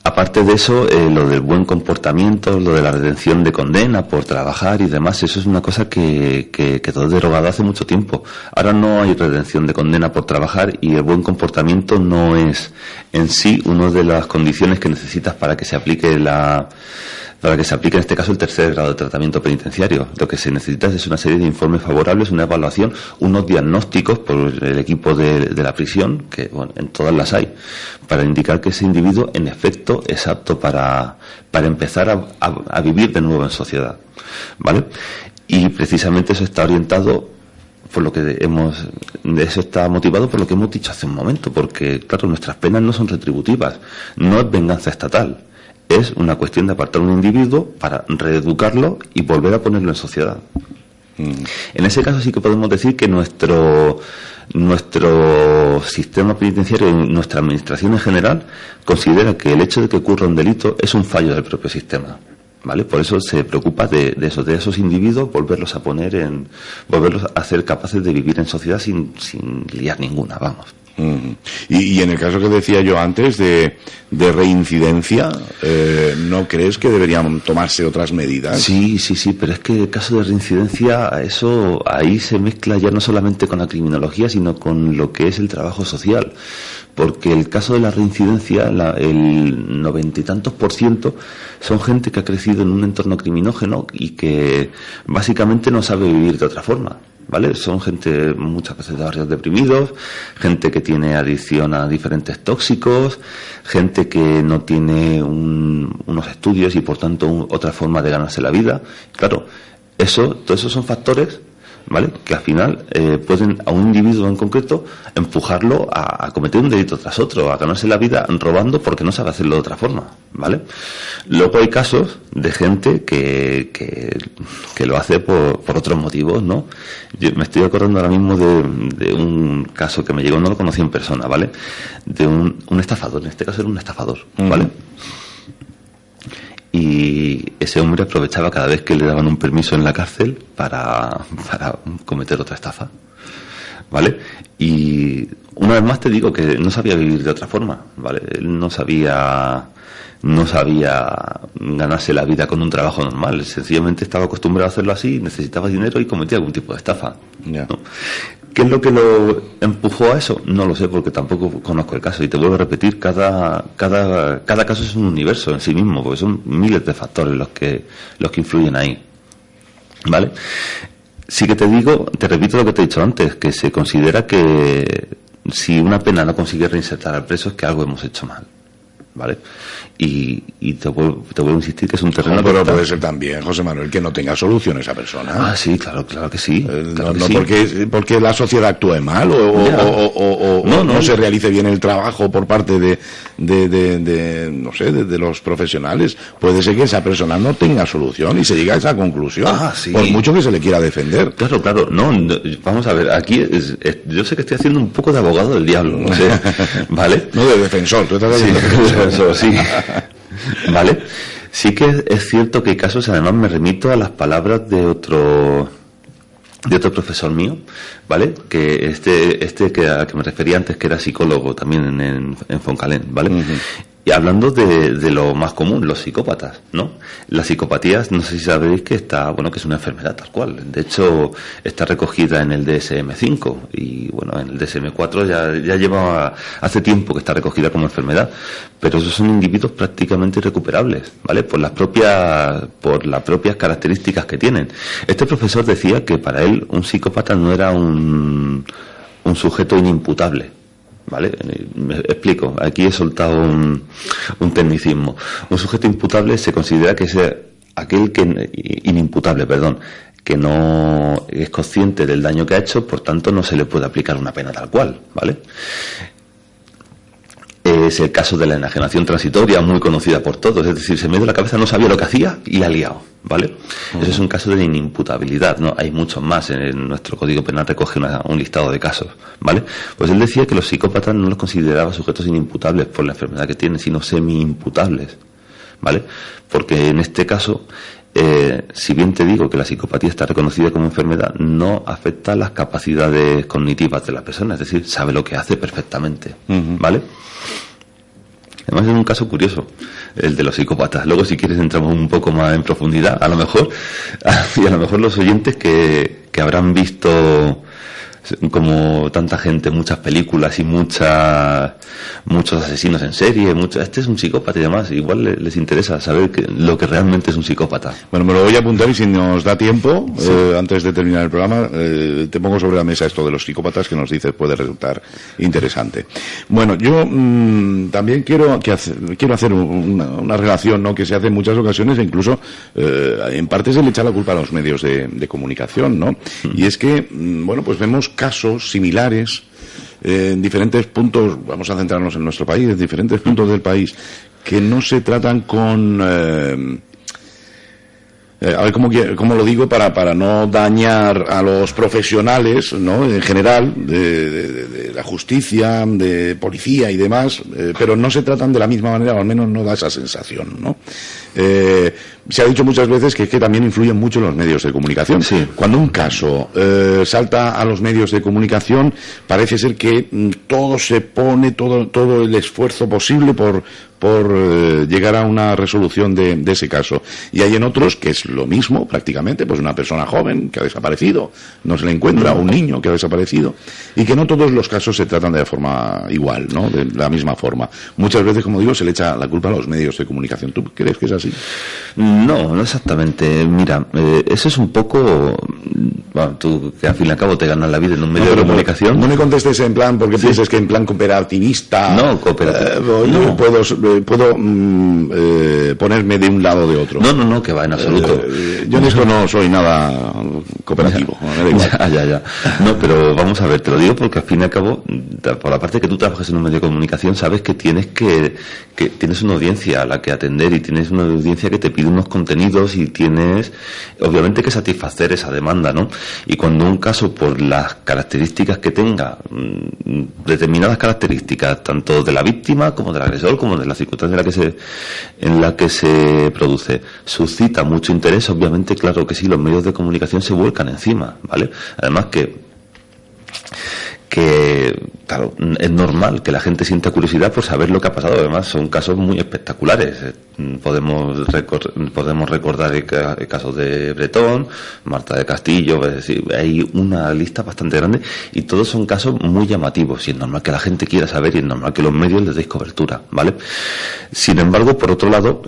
[SPEAKER 6] Aparte de eso, lo del buen comportamiento, lo de la redención de condena por trabajar y demás, eso es una cosa que quedó derogado hace mucho tiempo. Ahora no hay redención de condena por trabajar y el buen comportamiento no es en sí una de las condiciones que necesitas para que se aplique en este caso el tercer grado de tratamiento penitenciario. Lo que se necesita es una serie de informes favorables, una evaluación, unos diagnósticos por el equipo de la prisión, que bueno, en todas las hay, para indicar que ese individuo en efecto es apto para empezar a vivir de nuevo en sociedad, ¿vale? Y precisamente eso está orientado por lo que eso está motivado por lo que hemos dicho hace un momento, porque claro, nuestras penas no son retributivas, no es venganza estatal. Es una cuestión de apartar a un individuo para reeducarlo y volver a ponerlo en sociedad. En ese caso sí que podemos decir que nuestro sistema penitenciario, nuestra administración en general, considera que el hecho de que ocurra un delito es un fallo del propio sistema. ¿Vale? Por eso se preocupa de esos individuos, volverlos a ser capaces de vivir en sociedad sin liar ninguna, vamos.
[SPEAKER 5] Y en el caso que decía yo antes de reincidencia, ¿no crees que deberían tomarse otras medidas?
[SPEAKER 6] Sí, pero es que el caso de reincidencia, eso ahí se mezcla ya no solamente con la criminología, sino con lo que es el trabajo social. Porque el caso de la reincidencia, el 90 y tantos % son gente que ha crecido en un entorno criminógeno y que básicamente no sabe vivir de otra forma. ¿vale? Son gente muchas veces de barrios deprimidos, gente que tiene adicción a diferentes tóxicos, gente que no tiene unos estudios y por tanto otra forma de ganarse la vida. Claro, todos esos son factores, ¿vale?, que al final pueden a un individuo en concreto empujarlo a cometer un delito tras otro, a ganarse la vida robando porque no sabe hacerlo de otra forma, ¿vale? Luego hay casos de gente que lo hace por otros motivos, ¿no? Yo me estoy acordando ahora mismo de un caso que me llegó, no lo conocí en persona, ¿vale?, de un estafador. En este caso era un estafador, ¿vale? Y ese hombre aprovechaba cada vez que le daban un permiso en la cárcel para cometer otra estafa, ¿vale? Y una vez más te digo que no sabía vivir de otra forma, ¿vale? Él no sabía ganarse la vida con un trabajo normal. Sencillamente estaba acostumbrado a hacerlo así, necesitaba dinero y cometía algún tipo de estafa, ¿no? ¿Qué es lo que lo empujó a eso? No lo sé, porque tampoco conozco el caso. Y te vuelvo a repetir, cada caso es un universo en sí mismo, porque son miles de factores los que influyen ahí, ¿vale? Sí que te repito lo que te he dicho antes, que se considera que si una pena no consigue reinsertar al preso es que algo hemos hecho mal, ¿vale? Y te vuelvo a insistir que es un terreno...
[SPEAKER 5] pero puede ser también, José Manuel, que no tenga solución esa persona.
[SPEAKER 6] Ah, sí, claro que sí.
[SPEAKER 5] No porque la sociedad actúe mal o no se realice bien el trabajo por parte de los profesionales. Puede ser que esa persona no tenga solución y se llegue a esa conclusión,
[SPEAKER 6] sí,
[SPEAKER 5] por mucho que se le quiera defender.
[SPEAKER 6] Claro, no, vamos a ver, aquí yo sé que estoy haciendo un poco de abogado del diablo, no sé, ¿vale?
[SPEAKER 5] No, de defensor, tú estás haciendo
[SPEAKER 6] defensor, sí. ¿Vale? Sí que es cierto que hay casos, además me remito a las palabras de otro profesor mío, ¿vale? Que al que me refería antes, que era psicólogo también en Foncalén, ¿vale? Y hablando de lo más común, los psicópatas, ¿no? La psicopatía, no sé si sabéis que que es una enfermedad tal cual. De hecho, está recogida en el DSM-5 y, bueno, en el DSM-4 ya lleva hace tiempo que está recogida como enfermedad. Pero esos son individuos prácticamente irrecuperables, ¿vale? Por las propias características que tienen. Este profesor decía que para él un psicópata no era un sujeto inimputable, ¿vale? Me explico, aquí he soltado un tecnicismo. Un sujeto imputable se considera que es aquel inimputable, que no es consciente del daño que ha hecho, por tanto no se le puede aplicar una pena tal cual, ¿vale? Es el caso de la enajenación transitoria, muy conocida por todos, es decir, se me dio la cabeza, no sabía lo que hacía y la ha liado, ¿vale? Eso es un caso de inimputabilidad, ¿no? Hay muchos más, en nuestro Código Penal recoge un listado de casos, ¿vale? Pues él decía que los psicópatas no los consideraba sujetos inimputables por la enfermedad que tienen, sino semi-imputables, ¿vale? Porque en este caso, si bien te digo que la psicopatía está reconocida como enfermedad, no afecta las capacidades cognitivas de la persona, es decir, sabe lo que hace perfectamente, ¿vale? Además es un caso curioso, el de los psicópatas. Luego, si quieres, entramos un poco más en profundidad, a lo mejor los oyentes que habrán visto, como tanta gente, muchas películas y muchos asesinos en serie, este es un psicópata y demás, igual les interesa saber lo que realmente es un psicópata.
[SPEAKER 5] Bueno, me lo voy a apuntar y si nos da tiempo, sí, antes de terminar el programa, te pongo sobre la mesa esto de los psicópatas que nos dices puede resultar interesante. Bueno, yo también quiero hacer una relación, ¿no?, que se hace en muchas ocasiones e incluso en parte se le echa la culpa a los medios de comunicación, ¿no? Y es que, bueno, pues vemos casos similares en diferentes puntos, vamos a centrarnos en nuestro país, en diferentes puntos del país, que no se tratan con... a ver cómo lo digo para no dañar a los profesionales, ¿no?, en general, de la justicia, de policía y demás, pero no se tratan de la misma manera, o al menos no da esa sensación, ¿no? Se ha dicho muchas veces que también influyen mucho los medios de comunicación.
[SPEAKER 6] Sí.
[SPEAKER 5] Cuando un caso salta a los medios de comunicación, parece ser que todo se pone, todo el esfuerzo posible por llegar a una resolución de ese caso. Y hay en otros que es lo mismo, prácticamente, pues una persona joven que ha desaparecido, no se le encuentra, un niño que ha desaparecido, y que no todos los casos se tratan de forma igual, ¿no?, de la misma forma. Muchas veces, como digo, se le echa la culpa a los medios de comunicación. ¿Tú crees que es así?
[SPEAKER 6] No, no exactamente. Mira, eso es un poco... Bueno, tú que al fin y al cabo te ganas la vida en un medio de comunicación.
[SPEAKER 5] No me contestes en plan, porque pienses que en plan cooperativista...
[SPEAKER 6] No, cooperativo.
[SPEAKER 5] No. Puedo ponerme de un lado o de otro.
[SPEAKER 6] No, que va, en absoluto.
[SPEAKER 5] Yo en esto no soy nada cooperativo.
[SPEAKER 6] Ya. No, pero vamos a ver, te lo digo porque al fin y al cabo, por la parte que tú trabajas en un medio de comunicación, sabes que tienes que tienes una audiencia a la que atender y tienes una audiencia que te pide unos contenidos y tienes, obviamente, que satisfacer esa demanda, ¿no? Y cuando un caso, por las características que tenga, determinadas características, tanto de la víctima como del agresor, como de la circunstancia en la que se produce, suscita mucho interés, obviamente, claro que sí, los medios de comunicación se vuelcan encima, ¿vale? Además que claro, es normal que la gente sienta curiosidad por saber lo que ha pasado. Además, son casos muy espectaculares. Podemos recordar el caso de Bretón, Marta de Castillo, es decir, hay una lista bastante grande y todos son casos muy llamativos y es normal que la gente quiera saber y es normal que los medios les deis cobertura, ¿vale? Sin embargo, por otro lado,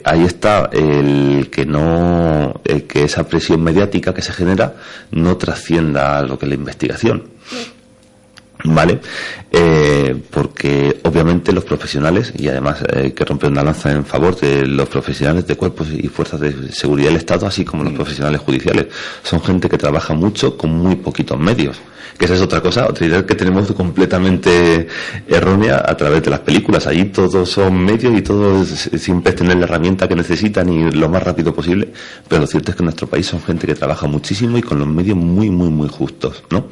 [SPEAKER 6] ahí está el que esa presión mediática que se genera no trascienda a lo que es la investigación. ¿Vale? Porque obviamente los profesionales, y además hay que romper una lanza en favor de los profesionales de cuerpos y fuerzas de seguridad del Estado, así como los profesionales judiciales, son gente que trabaja mucho con muy poquitos medios, que esa es otra idea que tenemos completamente errónea a través de las películas. Allí todos son medios y todos siempre tener la herramienta que necesitan y lo más rápido posible, pero lo cierto es que en nuestro país son gente que trabaja muchísimo y con los medios muy, muy, muy justos, ¿no?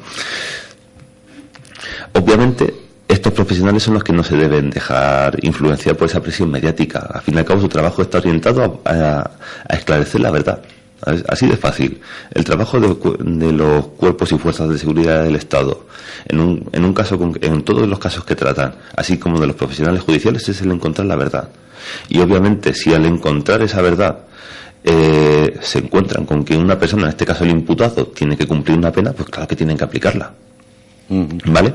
[SPEAKER 6] Obviamente, estos profesionales son los que no se deben dejar influenciar por esa presión mediática. Al fin y al cabo, su trabajo está orientado a esclarecer la verdad. Así de fácil. El trabajo de los cuerpos y fuerzas de seguridad del Estado, en todos los casos que tratan, así como de los profesionales judiciales, es el encontrar la verdad. Y obviamente, si al encontrar esa verdad se encuentran con que una persona, en este caso el imputado, tiene que cumplir una pena, pues claro que tienen que aplicarla. ¿Vale?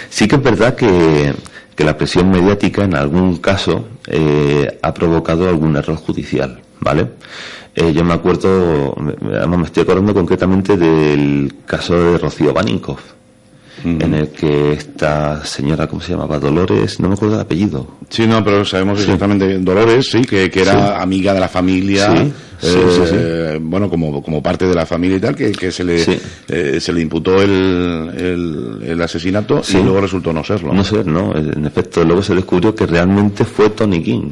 [SPEAKER 6] Sí que es verdad que la presión mediática en algún caso ha provocado algún error judicial, ¿vale? Yo me estoy acordando concretamente del caso de Rocío Baninkoff, en el que esta señora, ¿cómo se llamaba? Dolores, no me acuerdo del apellido.
[SPEAKER 5] Sí, no, pero sabemos exactamente. Dolores, sí, que era amiga de la familia. Sí. Bueno, como parte de la familia y tal, que se le imputó el asesinato y luego resultó no serlo.
[SPEAKER 6] No, en efecto, luego se descubrió que realmente fue Tony King.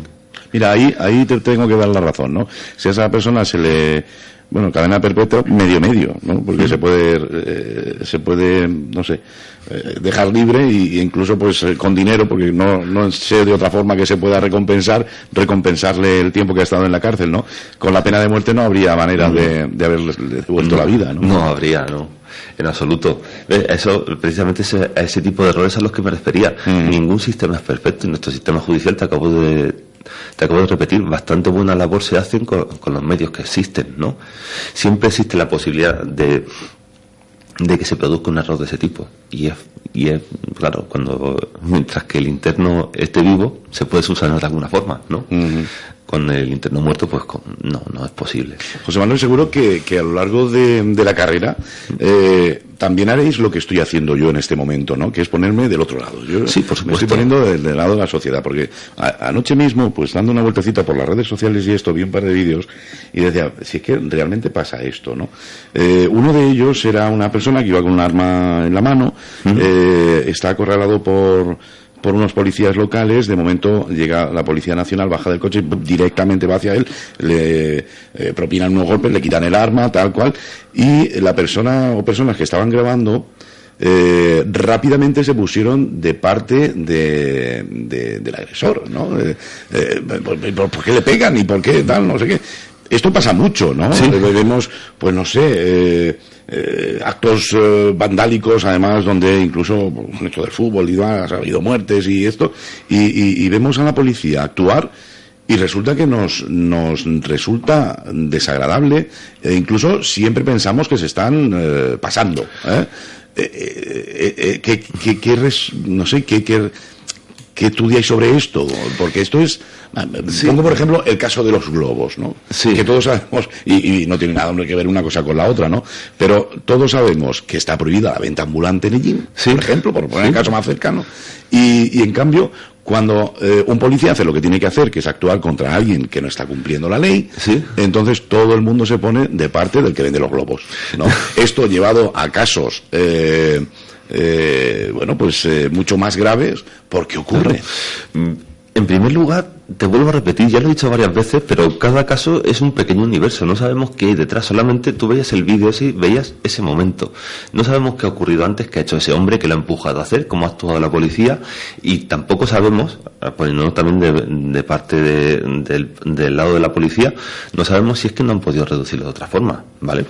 [SPEAKER 5] Mira, ahí te tengo que dar la razón, ¿no? Si a esa persona se le... Bueno, cadena perpetua, medio, ¿no? Porque se puede, no sé, dejar libre e incluso pues con dinero, porque no sé de otra forma que se pueda recompensarle el tiempo que ha estado en la cárcel, ¿no? Con la pena de muerte no habría manera de haberle devuelto la vida, ¿no?
[SPEAKER 6] No habría, no. En absoluto. Eso, precisamente ese tipo de errores a los que me refería. Ningún sistema es perfecto y nuestro sistema judicial, te acabo de repetir, bastante buena labor se hacen con los medios que existen, ¿no? Siempre existe la posibilidad de que se produzca un error de ese tipo y es claro, mientras que el interno esté vivo se puede subsanar de alguna forma, ¿no? Con el interno muerto pues no es posible.
[SPEAKER 5] José Manuel, seguro que a lo largo de la carrera también haréis lo que estoy haciendo yo en este momento, ¿no? Que es ponerme del otro lado. Yo
[SPEAKER 6] sí, por supuesto.
[SPEAKER 5] Me estoy poniendo del lado de la sociedad, porque anoche mismo, pues dando una vueltecita por las redes sociales y esto, vi un par de vídeos y decía, si es que realmente pasa esto, ¿no? Uno de ellos era una persona que iba con un arma en la mano, está acorralado por unos policías locales. De momento llega la Policía Nacional, baja del coche y directamente va hacia él, le propinan unos golpes, le quitan el arma, tal cual, y la persona o personas que estaban grabando rápidamente se pusieron de parte del agresor, ¿no? ¿Por qué le pegan y por qué tal? No sé qué. Esto pasa mucho, ¿no? Sí. Vemos, pues no sé, actos vandálicos, además, donde incluso un hecho del fútbol y demás, ha habido muertes y esto, y vemos a la policía actuar y resulta que nos resulta desagradable, e incluso siempre pensamos que se están pasando, no sé, ¿qué estudiáis sobre esto? Porque esto es... Pongo, por ejemplo, el caso de los globos, ¿no?
[SPEAKER 6] Sí.
[SPEAKER 5] Que todos sabemos, y no tiene nada que ver una cosa con la otra, ¿no? Pero todos sabemos que está prohibida la venta ambulante en Ellín, por ejemplo, por poner el caso más cercano. Y en cambio, cuando un policía hace lo que tiene que hacer, que es actuar contra alguien que no está cumpliendo la ley, entonces todo el mundo se pone de parte del que vende los globos, ¿no? Esto llevado a casos... mucho más graves, porque ocurre.
[SPEAKER 6] Claro. En primer lugar, te vuelvo a repetir, ya lo he dicho varias veces, pero cada caso es un pequeño universo, no sabemos qué hay detrás, solamente tú veías el vídeo y veías ese momento. No sabemos qué ha ocurrido antes, qué ha hecho ese hombre, qué lo ha empujado a hacer, cómo ha actuado la policía, y tampoco sabemos, poniéndonos también de parte del lado de la policía, no sabemos si es que no han podido reducirlo de otra forma, ¿vale?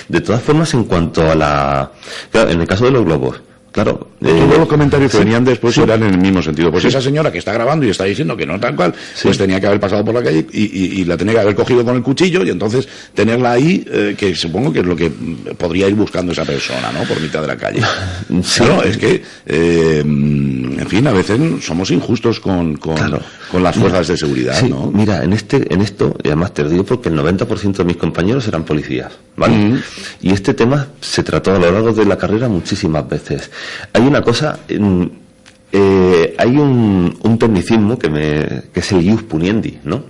[SPEAKER 6] De todas formas, en cuanto a claro, en el caso de los globos, claro.
[SPEAKER 5] Todos los comentarios que venían después eran en el mismo sentido. Pues esa señora que está grabando y está diciendo que no tal cual, pues tenía que haber pasado por la calle y la tenía que haber cogido con el cuchillo y entonces tenerla ahí, que supongo que es lo que podría ir buscando esa persona, ¿no? Por mitad de la calle. Claro, es que, en fin, a veces somos injustos con las fuerzas de seguridad, ¿no?
[SPEAKER 6] Mira, en esto, y además te lo digo porque el 90% de mis compañeros eran policías, ¿vale? Y este tema se trató a lo largo de la carrera muchísimas veces. Hay una cosa, hay un tecnicismo que es el ius puniendi, ¿no?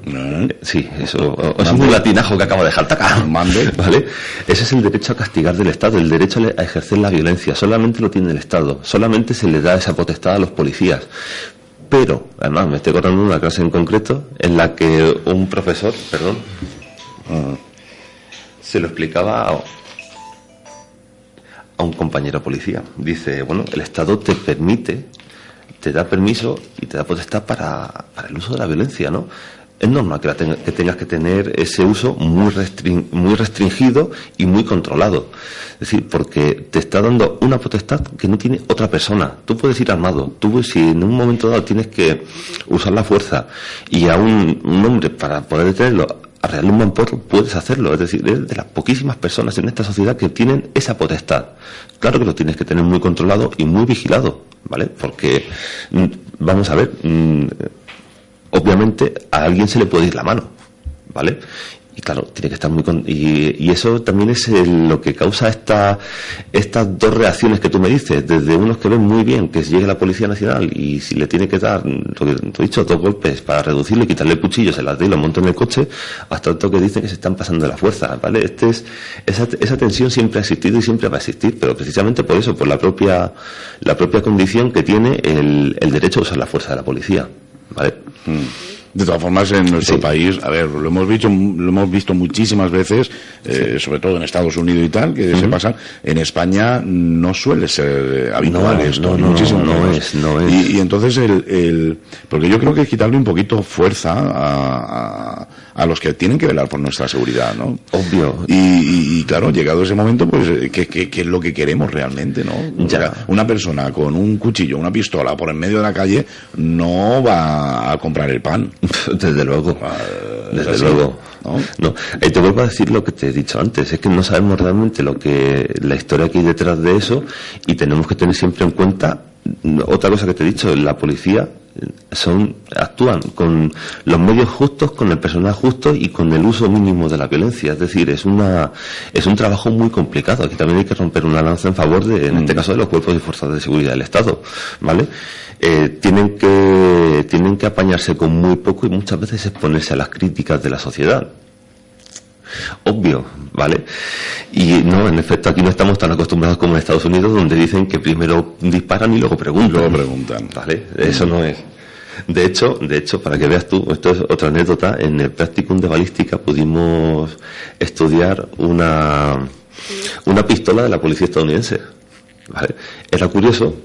[SPEAKER 6] Sí, eso es un latinajo que acabo de dejar acá. ¿Vale? Ese es el derecho a castigar del Estado, el derecho a ejercer la violencia. Solamente lo tiene el Estado, solamente se le da esa potestad a los policías. Pero, además, me estoy acordando de una clase en concreto en la que un profesor, se lo explicaba a un compañero policía. Dice, bueno, el Estado te da permiso y te da potestad para el uso de la violencia, ¿no? Es normal que tengas que tener ese uso muy restringido y muy controlado. Es decir, porque te está dando una potestad que no tiene otra persona. Tú puedes ir armado. Si en un momento dado tienes que usar la fuerza y a un hombre para poder detenerlo, arreglarle un mamporro, puedes hacerlo. Es decir, es de las poquísimas personas en esta sociedad que tienen esa potestad. Claro que lo tienes que tener muy controlado y muy vigilado, ¿vale? Porque, vamos a ver, obviamente a alguien se le puede ir la mano, ¿vale? Y claro, tiene que estar muy... Y eso también es lo que causa estas dos reacciones que tú me dices, desde unos que ven muy bien que llegue la Policía Nacional y si le tiene que dar, lo que te he dicho, 2 golpes para reducirle, quitarle el cuchillo, se las dé y lo monta en el coche, hasta otro que dicen que se están pasando de la fuerza, ¿vale? Esa tensión siempre ha existido y siempre va a existir, pero precisamente por eso, por la propia condición que tiene el derecho a usar la fuerza de la policía, ¿vale?
[SPEAKER 5] De todas formas, en nuestro país, a ver, lo hemos visto muchísimas veces, sobre todo en Estados Unidos y tal, que se pasan. En España no suele ser habitual esto.
[SPEAKER 6] No es.
[SPEAKER 5] Y entonces porque yo creo que es quitarle un poquito fuerza a los que tienen que velar por nuestra seguridad, ¿no?
[SPEAKER 6] Obvio.
[SPEAKER 5] Y claro, llegado ese momento, pues, ¿qué es lo que queremos realmente, no? O sea, una persona con un cuchillo, una pistola por en medio de la calle no va a comprar el pan.
[SPEAKER 6] Desde luego. Desde luego. No. Te vuelvo a decir lo que te he dicho antes, es que no sabemos realmente la historia que hay detrás de eso y tenemos que tener siempre en cuenta otra cosa que te he dicho, la policía actúan con los medios justos, con el personal justo y con el uso mínimo de la violencia. Es decir, es un trabajo muy complicado. Aquí también hay que romper una lanza en favor en este caso, de los cuerpos y fuerzas de seguridad del Estado, ¿vale? Tienen que apañarse con muy poco y muchas veces exponerse a las críticas de la sociedad. Obvio, ¿vale? Y no, en efecto, aquí no estamos tan acostumbrados como en Estados Unidos, donde dicen que primero disparan y luego preguntan. ¿Vale? Eso no es. De hecho, para que veas tú, esto es otra anécdota, en el practicum de balística pudimos estudiar una pistola de la policía estadounidense, ¿vale? Era curioso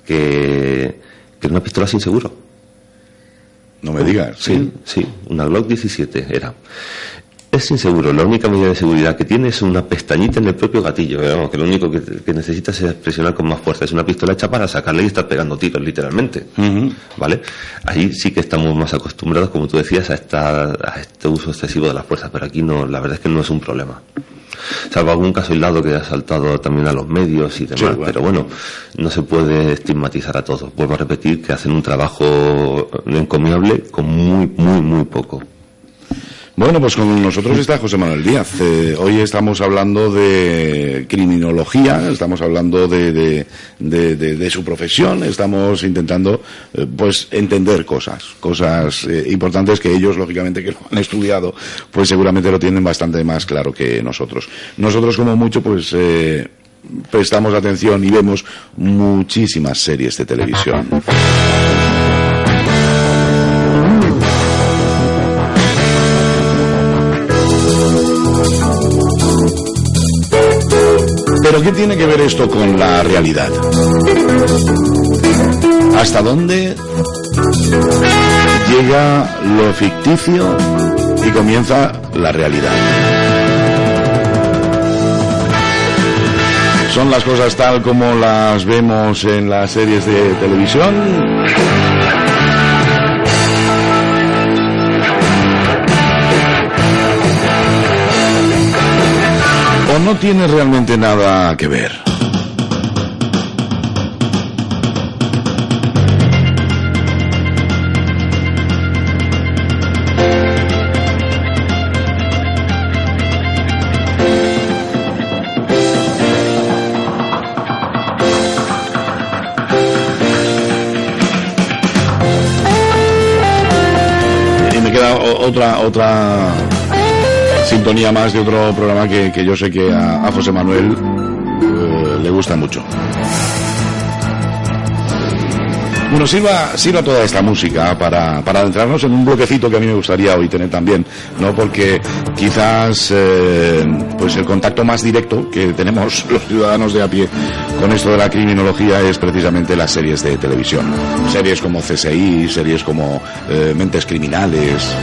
[SPEAKER 6] que era una pistola sin seguro.
[SPEAKER 5] No me digas.
[SPEAKER 6] Sí, una Glock 17 era. Es sin seguro, la única medida de seguridad que tiene es una pestañita en el propio gatillo, que lo único que necesitas es presionar con más fuerza. Es una pistola hecha para sacarle y estar pegando tiros, literalmente. ¿Vale? Ahí sí que estamos más acostumbrados, como tú decías, a este uso excesivo de las fuerzas, pero aquí no, la verdad es que no es un problema. salvo algún caso aislado que ha saltado también a los medios y demás,
[SPEAKER 5] Sí, bueno.
[SPEAKER 6] pero bueno, no se puede estigmatizar a todos. Vuelvo a repetir que hacen un trabajo encomiable con muy poco.
[SPEAKER 5] Bueno, pues con nosotros está José Manuel Díaz. Hoy estamos hablando de criminología, estamos hablando de su profesión, estamos intentando pues entender cosas importantes que ellos, lógicamente, que lo han estudiado, pues seguramente lo tienen bastante más claro que nosotros. Nosotros, como mucho, pues prestamos atención y vemos muchísimas series de televisión. Pero ¿qué tiene que ver esto con la realidad? ¿Hasta dónde llega lo ficticio y comienza la realidad? ¿Son las cosas tal como las vemos en las series de televisión? ¿O no tiene realmente nada que ver? Y me queda otra sintonía más de otro programa que yo sé que a José Manuel le gusta mucho. Bueno, sirva toda esta música para adentrarnos en un bloquecito que a mí me gustaría hoy tener también, ¿no? Porque quizás pues el contacto más directo que tenemos los ciudadanos de a pie con esto de la criminología es precisamente las series de televisión. Series como CSI, series como Mentes Criminales.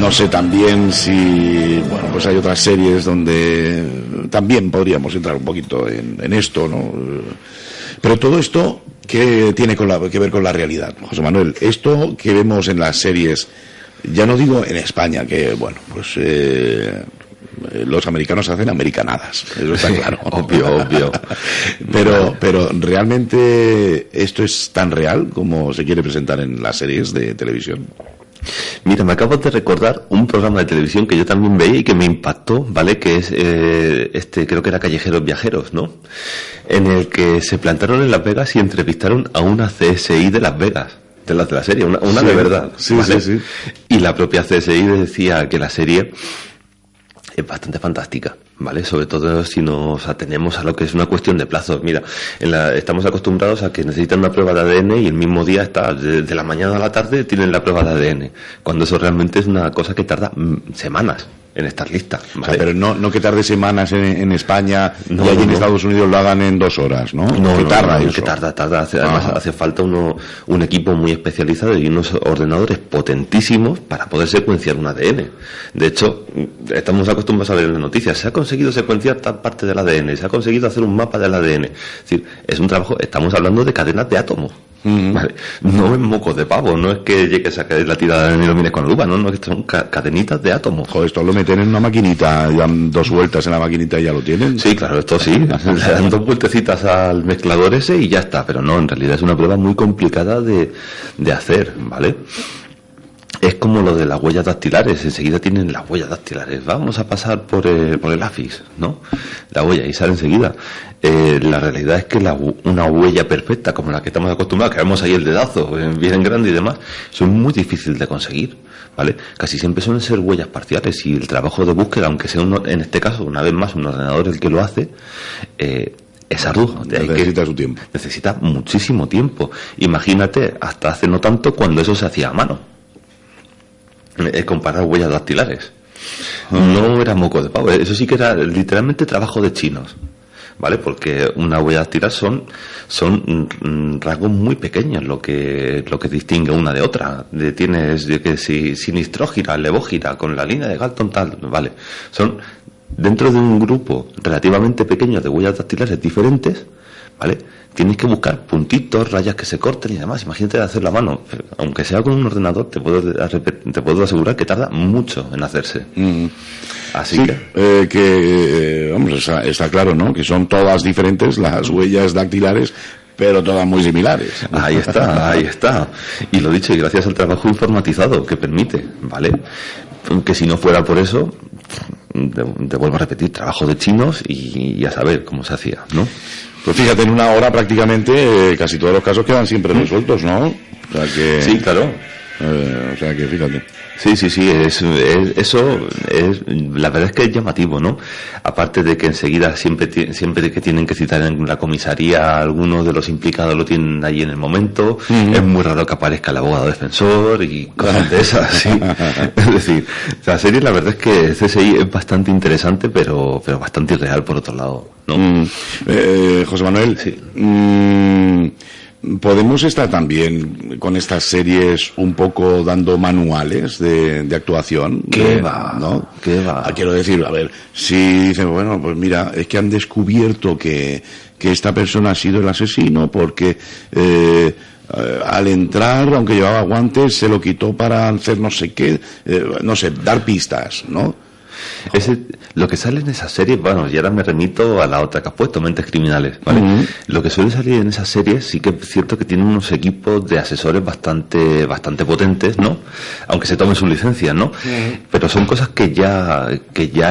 [SPEAKER 5] No sé también si, bueno, pues hay otras series donde también podríamos entrar un poquito en esto, ¿no? Pero todo esto, ¿qué tiene que ver con la realidad, José Manuel? Esto que vemos en las series, ya no digo en España, que, bueno, pues los americanos hacen americanadas, eso está claro.
[SPEAKER 6] Obvio.
[SPEAKER 5] Pero ¿realmente esto es tan real como se quiere presentar en las series de televisión?
[SPEAKER 6] Mira, me acabo de recordar un programa de televisión que yo también veía y que me impactó, ¿vale? Que es creo que era Callejeros Viajeros, ¿no? En el que se plantaron en Las Vegas y entrevistaron a una CSI de Las Vegas, de las de la serie, una
[SPEAKER 5] Sí,
[SPEAKER 6] de verdad,
[SPEAKER 5] sí,
[SPEAKER 6] ¿vale?
[SPEAKER 5] sí.
[SPEAKER 6] Y la propia CSI decía que la serie es bastante fantástica, ¿vale? Sobre todo si nos atenemos a lo que es una cuestión de plazos. Mira, estamos acostumbrados a que necesitan una prueba de ADN y el mismo día está, de la mañana a la tarde tienen la prueba de ADN, cuando eso realmente es una cosa que tarda semanas en estar lista, ¿vale?
[SPEAKER 5] O sea, pero no que tarde semanas en España
[SPEAKER 6] No,
[SPEAKER 5] y allí en
[SPEAKER 6] no.
[SPEAKER 5] Estados Unidos lo hagan en 2 horas, ¿no?
[SPEAKER 6] No,
[SPEAKER 5] que tarda eso.
[SPEAKER 6] que tarda. Además hace falta un equipo muy especializado y unos ordenadores potentísimos para poder secuenciar un ADN. De hecho, estamos acostumbrados a ver en las noticias, se ha conseguido secuenciar tal parte del ADN, se ha conseguido hacer un mapa del ADN. Es decir, es un trabajo, estamos hablando de cadenas de átomos. ¿Vale? No es mocos de pavo, no es que llegues a la tirada y lo mires con la lupa, no, es que son cadenitas de átomos.
[SPEAKER 5] Joder, esto lo meten en una maquinita, dan 2 vueltas en la maquinita y ya lo tienen.
[SPEAKER 6] Sí, claro, esto sí, le dan 2 vueltecitas al mezclador ese y ya está, pero no, en realidad es una prueba muy complicada de hacer, ¿vale? Es como lo de las huellas dactilares, enseguida tienen las huellas dactilares, vamos a pasar por el AFIS, ¿no? La huella y sale enseguida. La realidad es que una huella perfecta como la que estamos acostumbrados, que vemos ahí el dedazo bien en grande y demás, eso es muy difícil de conseguir, ¿vale? Casi siempre suelen ser huellas parciales y el trabajo de búsqueda, aunque sea en este caso, una vez más, un ordenador el que lo hace, es arduo.
[SPEAKER 5] Necesita su tiempo.
[SPEAKER 6] Necesita muchísimo tiempo. Imagínate, hasta hace no tanto, cuando eso se hacía a mano. Comparar huellas dactilares. No era moco de pavo, eso sí que era literalmente trabajo de chinos, ¿vale? Porque una huella dactilar son rasgos muy pequeños lo que distingue una de otra. Tienes sinistrógira, levógira, con la línea de Galton tal, ¿vale? Son dentro de un grupo relativamente pequeño de huellas dactilares diferentes, ¿vale? Tienes que buscar puntitos, rayas que se corten y demás. Imagínate hacer la mano. Aunque sea con un ordenador, te puedo asegurar que tarda mucho en hacerse. Así
[SPEAKER 5] sí, hombre, está claro, ¿no? Que son todas diferentes las huellas dactilares, pero todas muy similares.
[SPEAKER 6] Ahí está. Y lo dicho, y gracias al trabajo informatizado que permite, ¿vale? Que si no fuera por eso, te vuelvo a repetir, trabajo de chinos y a saber cómo se hacía, ¿no?
[SPEAKER 5] Pues fíjate, en una hora prácticamente casi todos los casos quedan siempre resueltos, ¿no? O sea que,
[SPEAKER 6] sí, claro.
[SPEAKER 5] O sea que fíjate.
[SPEAKER 6] Sí, eso es, la verdad es que es llamativo, ¿no? Aparte de que enseguida siempre que tienen que citar en la comisaría, algunos de los implicados lo tienen allí en el momento, es muy raro que aparezca el abogado defensor y cosas de esas, sí. Es decir, la serie la verdad es que CSI es bastante interesante, pero bastante irreal por otro lado, ¿no?
[SPEAKER 5] José Manuel,
[SPEAKER 6] sí.
[SPEAKER 5] ¿Podemos estar también con estas series un poco dando manuales de actuación?
[SPEAKER 6] ¿Qué va?
[SPEAKER 5] ¿No?
[SPEAKER 6] ¿Qué va?
[SPEAKER 5] Quiero decir, a ver, si dicen, bueno, pues mira, es que han descubierto que esta persona ha sido el asesino porque al entrar, aunque llevaba guantes, se lo quitó para hacer no sé qué, no sé, dar pistas, ¿no?
[SPEAKER 6] Lo que sale en esa serie, bueno, y ahora me remito a la otra que has puesto, Mentes Criminales, ¿vale? Lo que suele salir en esa serie sí que es cierto que tiene unos equipos de asesores bastante potentes, ¿no? Aunque se tomen sus licencias, ¿no? Pero son cosas que ya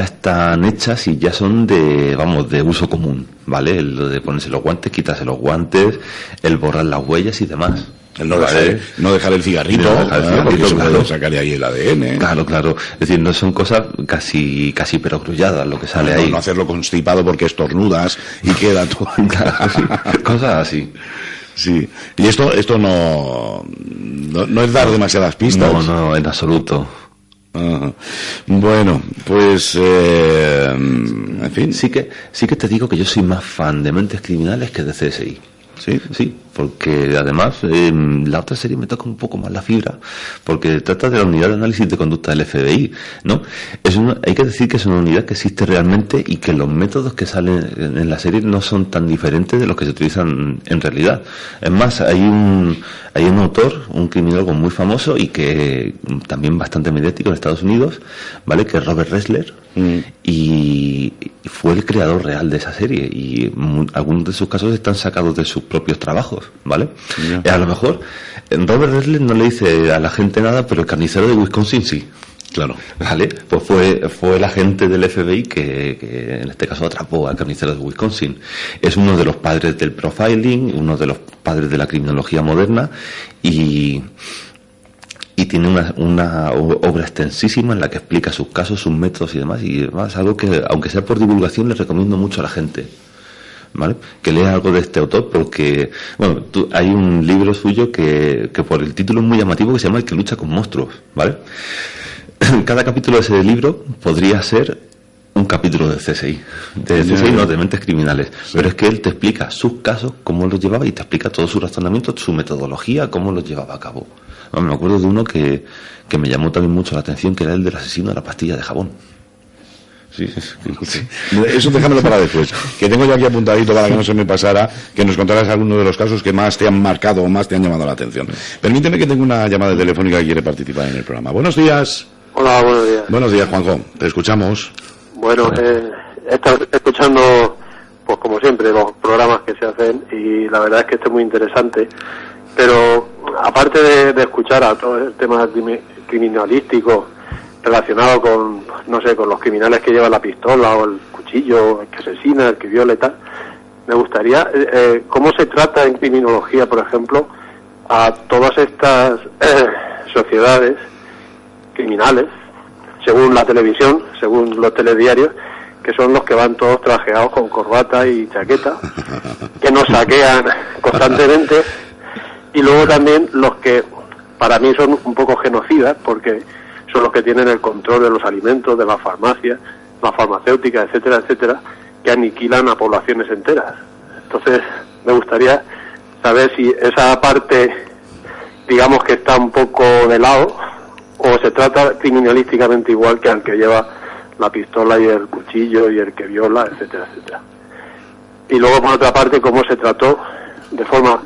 [SPEAKER 6] están hechas y ya son de uso común, ¿vale? Lo de ponerse los guantes, quitarse los guantes, el borrar las huellas y demás.
[SPEAKER 5] El no dejar el cigarrito, porque se puede sacar de ahí el ADN.
[SPEAKER 6] Claro. Es decir, no son cosas casi perogrulladas lo que sale ahí.
[SPEAKER 5] No hacerlo constipado porque estornudas y queda todo.
[SPEAKER 6] Cosas así.
[SPEAKER 5] Sí. Y esto no es dar demasiadas pistas.
[SPEAKER 6] No, en absoluto.
[SPEAKER 5] Bueno, pues en fin.
[SPEAKER 6] Sí que te digo que yo soy más fan de Mentes Criminales que de CSI. Sí, porque además la otra serie me toca un poco más la fibra, porque trata de la unidad de análisis de conducta del FBI, ¿no? Hay que decir que es una unidad que existe realmente y que los métodos que salen en la serie no son tan diferentes de los que se utilizan en realidad. Es más, hay un autor, un criminólogo muy famoso y que también bastante mediático en Estados Unidos, ¿vale? Que es Robert Ressler, y fue el creador real de esa serie y algunos de sus casos están sacados de sus propios trabajos, ¿vale? Yeah. A lo mejor Robert Ressler no le dice a la gente nada, pero el carnicero de Wisconsin sí.
[SPEAKER 5] Claro.
[SPEAKER 6] ¿Vale? Pues fue el agente del FBI que en este caso atrapó al carnicero de Wisconsin. Es uno de los padres del profiling, uno de los padres de la criminología moderna y tiene una obra extensísima en la que explica sus casos, sus métodos y demás, algo que, aunque sea por divulgación, le recomiendo mucho a la gente, ¿vale? Que lea algo de este autor, porque, bueno, hay un libro suyo que por el título es muy llamativo, que se llama El que lucha con monstruos, ¿vale? Cada capítulo de ese libro podría ser un capítulo de CSI, de Mentes Criminales, pero es que él te explica sus casos, cómo los llevaba, y te explica todo su razonamiento, su metodología, cómo los llevaba a cabo. Me acuerdo de uno que me llamó también mucho la atención, que era el del asesino de la pastilla de jabón. Sí.
[SPEAKER 5] Eso déjamelo para después, que tengo yo aquí apuntadito para que no se me pasara, que nos contaras alguno de los casos que más te han marcado o más te han llamado la atención. Permíteme que tengo una llamada telefónica que quiere participar en el programa. Buenos días.
[SPEAKER 7] Hola, buenos días.
[SPEAKER 5] Buenos días, Juanjo, te escuchamos.
[SPEAKER 7] Bueno, he estado escuchando, pues como siempre, los programas que se hacen y la verdad es que esto es muy interesante, pero aparte de escuchar a todo el tema criminalístico relacionado con, no sé, con los criminales que llevan la pistola o el cuchillo, el que asesina, el que viola y tal, me gustaría, cómo se trata en criminología, por ejemplo, a todas estas sociedades criminales, según la televisión, según los telediarios, que son los que van todos trajeados con corbata y chaqueta, que nos saquean constantemente, y luego también los que para mí son un poco genocidas, porque son los que tienen el control de los alimentos, de las farmacias, las farmacéuticas, etcétera, etcétera, que aniquilan a poblaciones enteras. Entonces, me gustaría saber si esa parte, digamos que está un poco de lado, o se trata criminalísticamente igual que al que lleva la pistola y el cuchillo y el que viola, etcétera, etcétera. y luego por otra parte cómo se trató de forma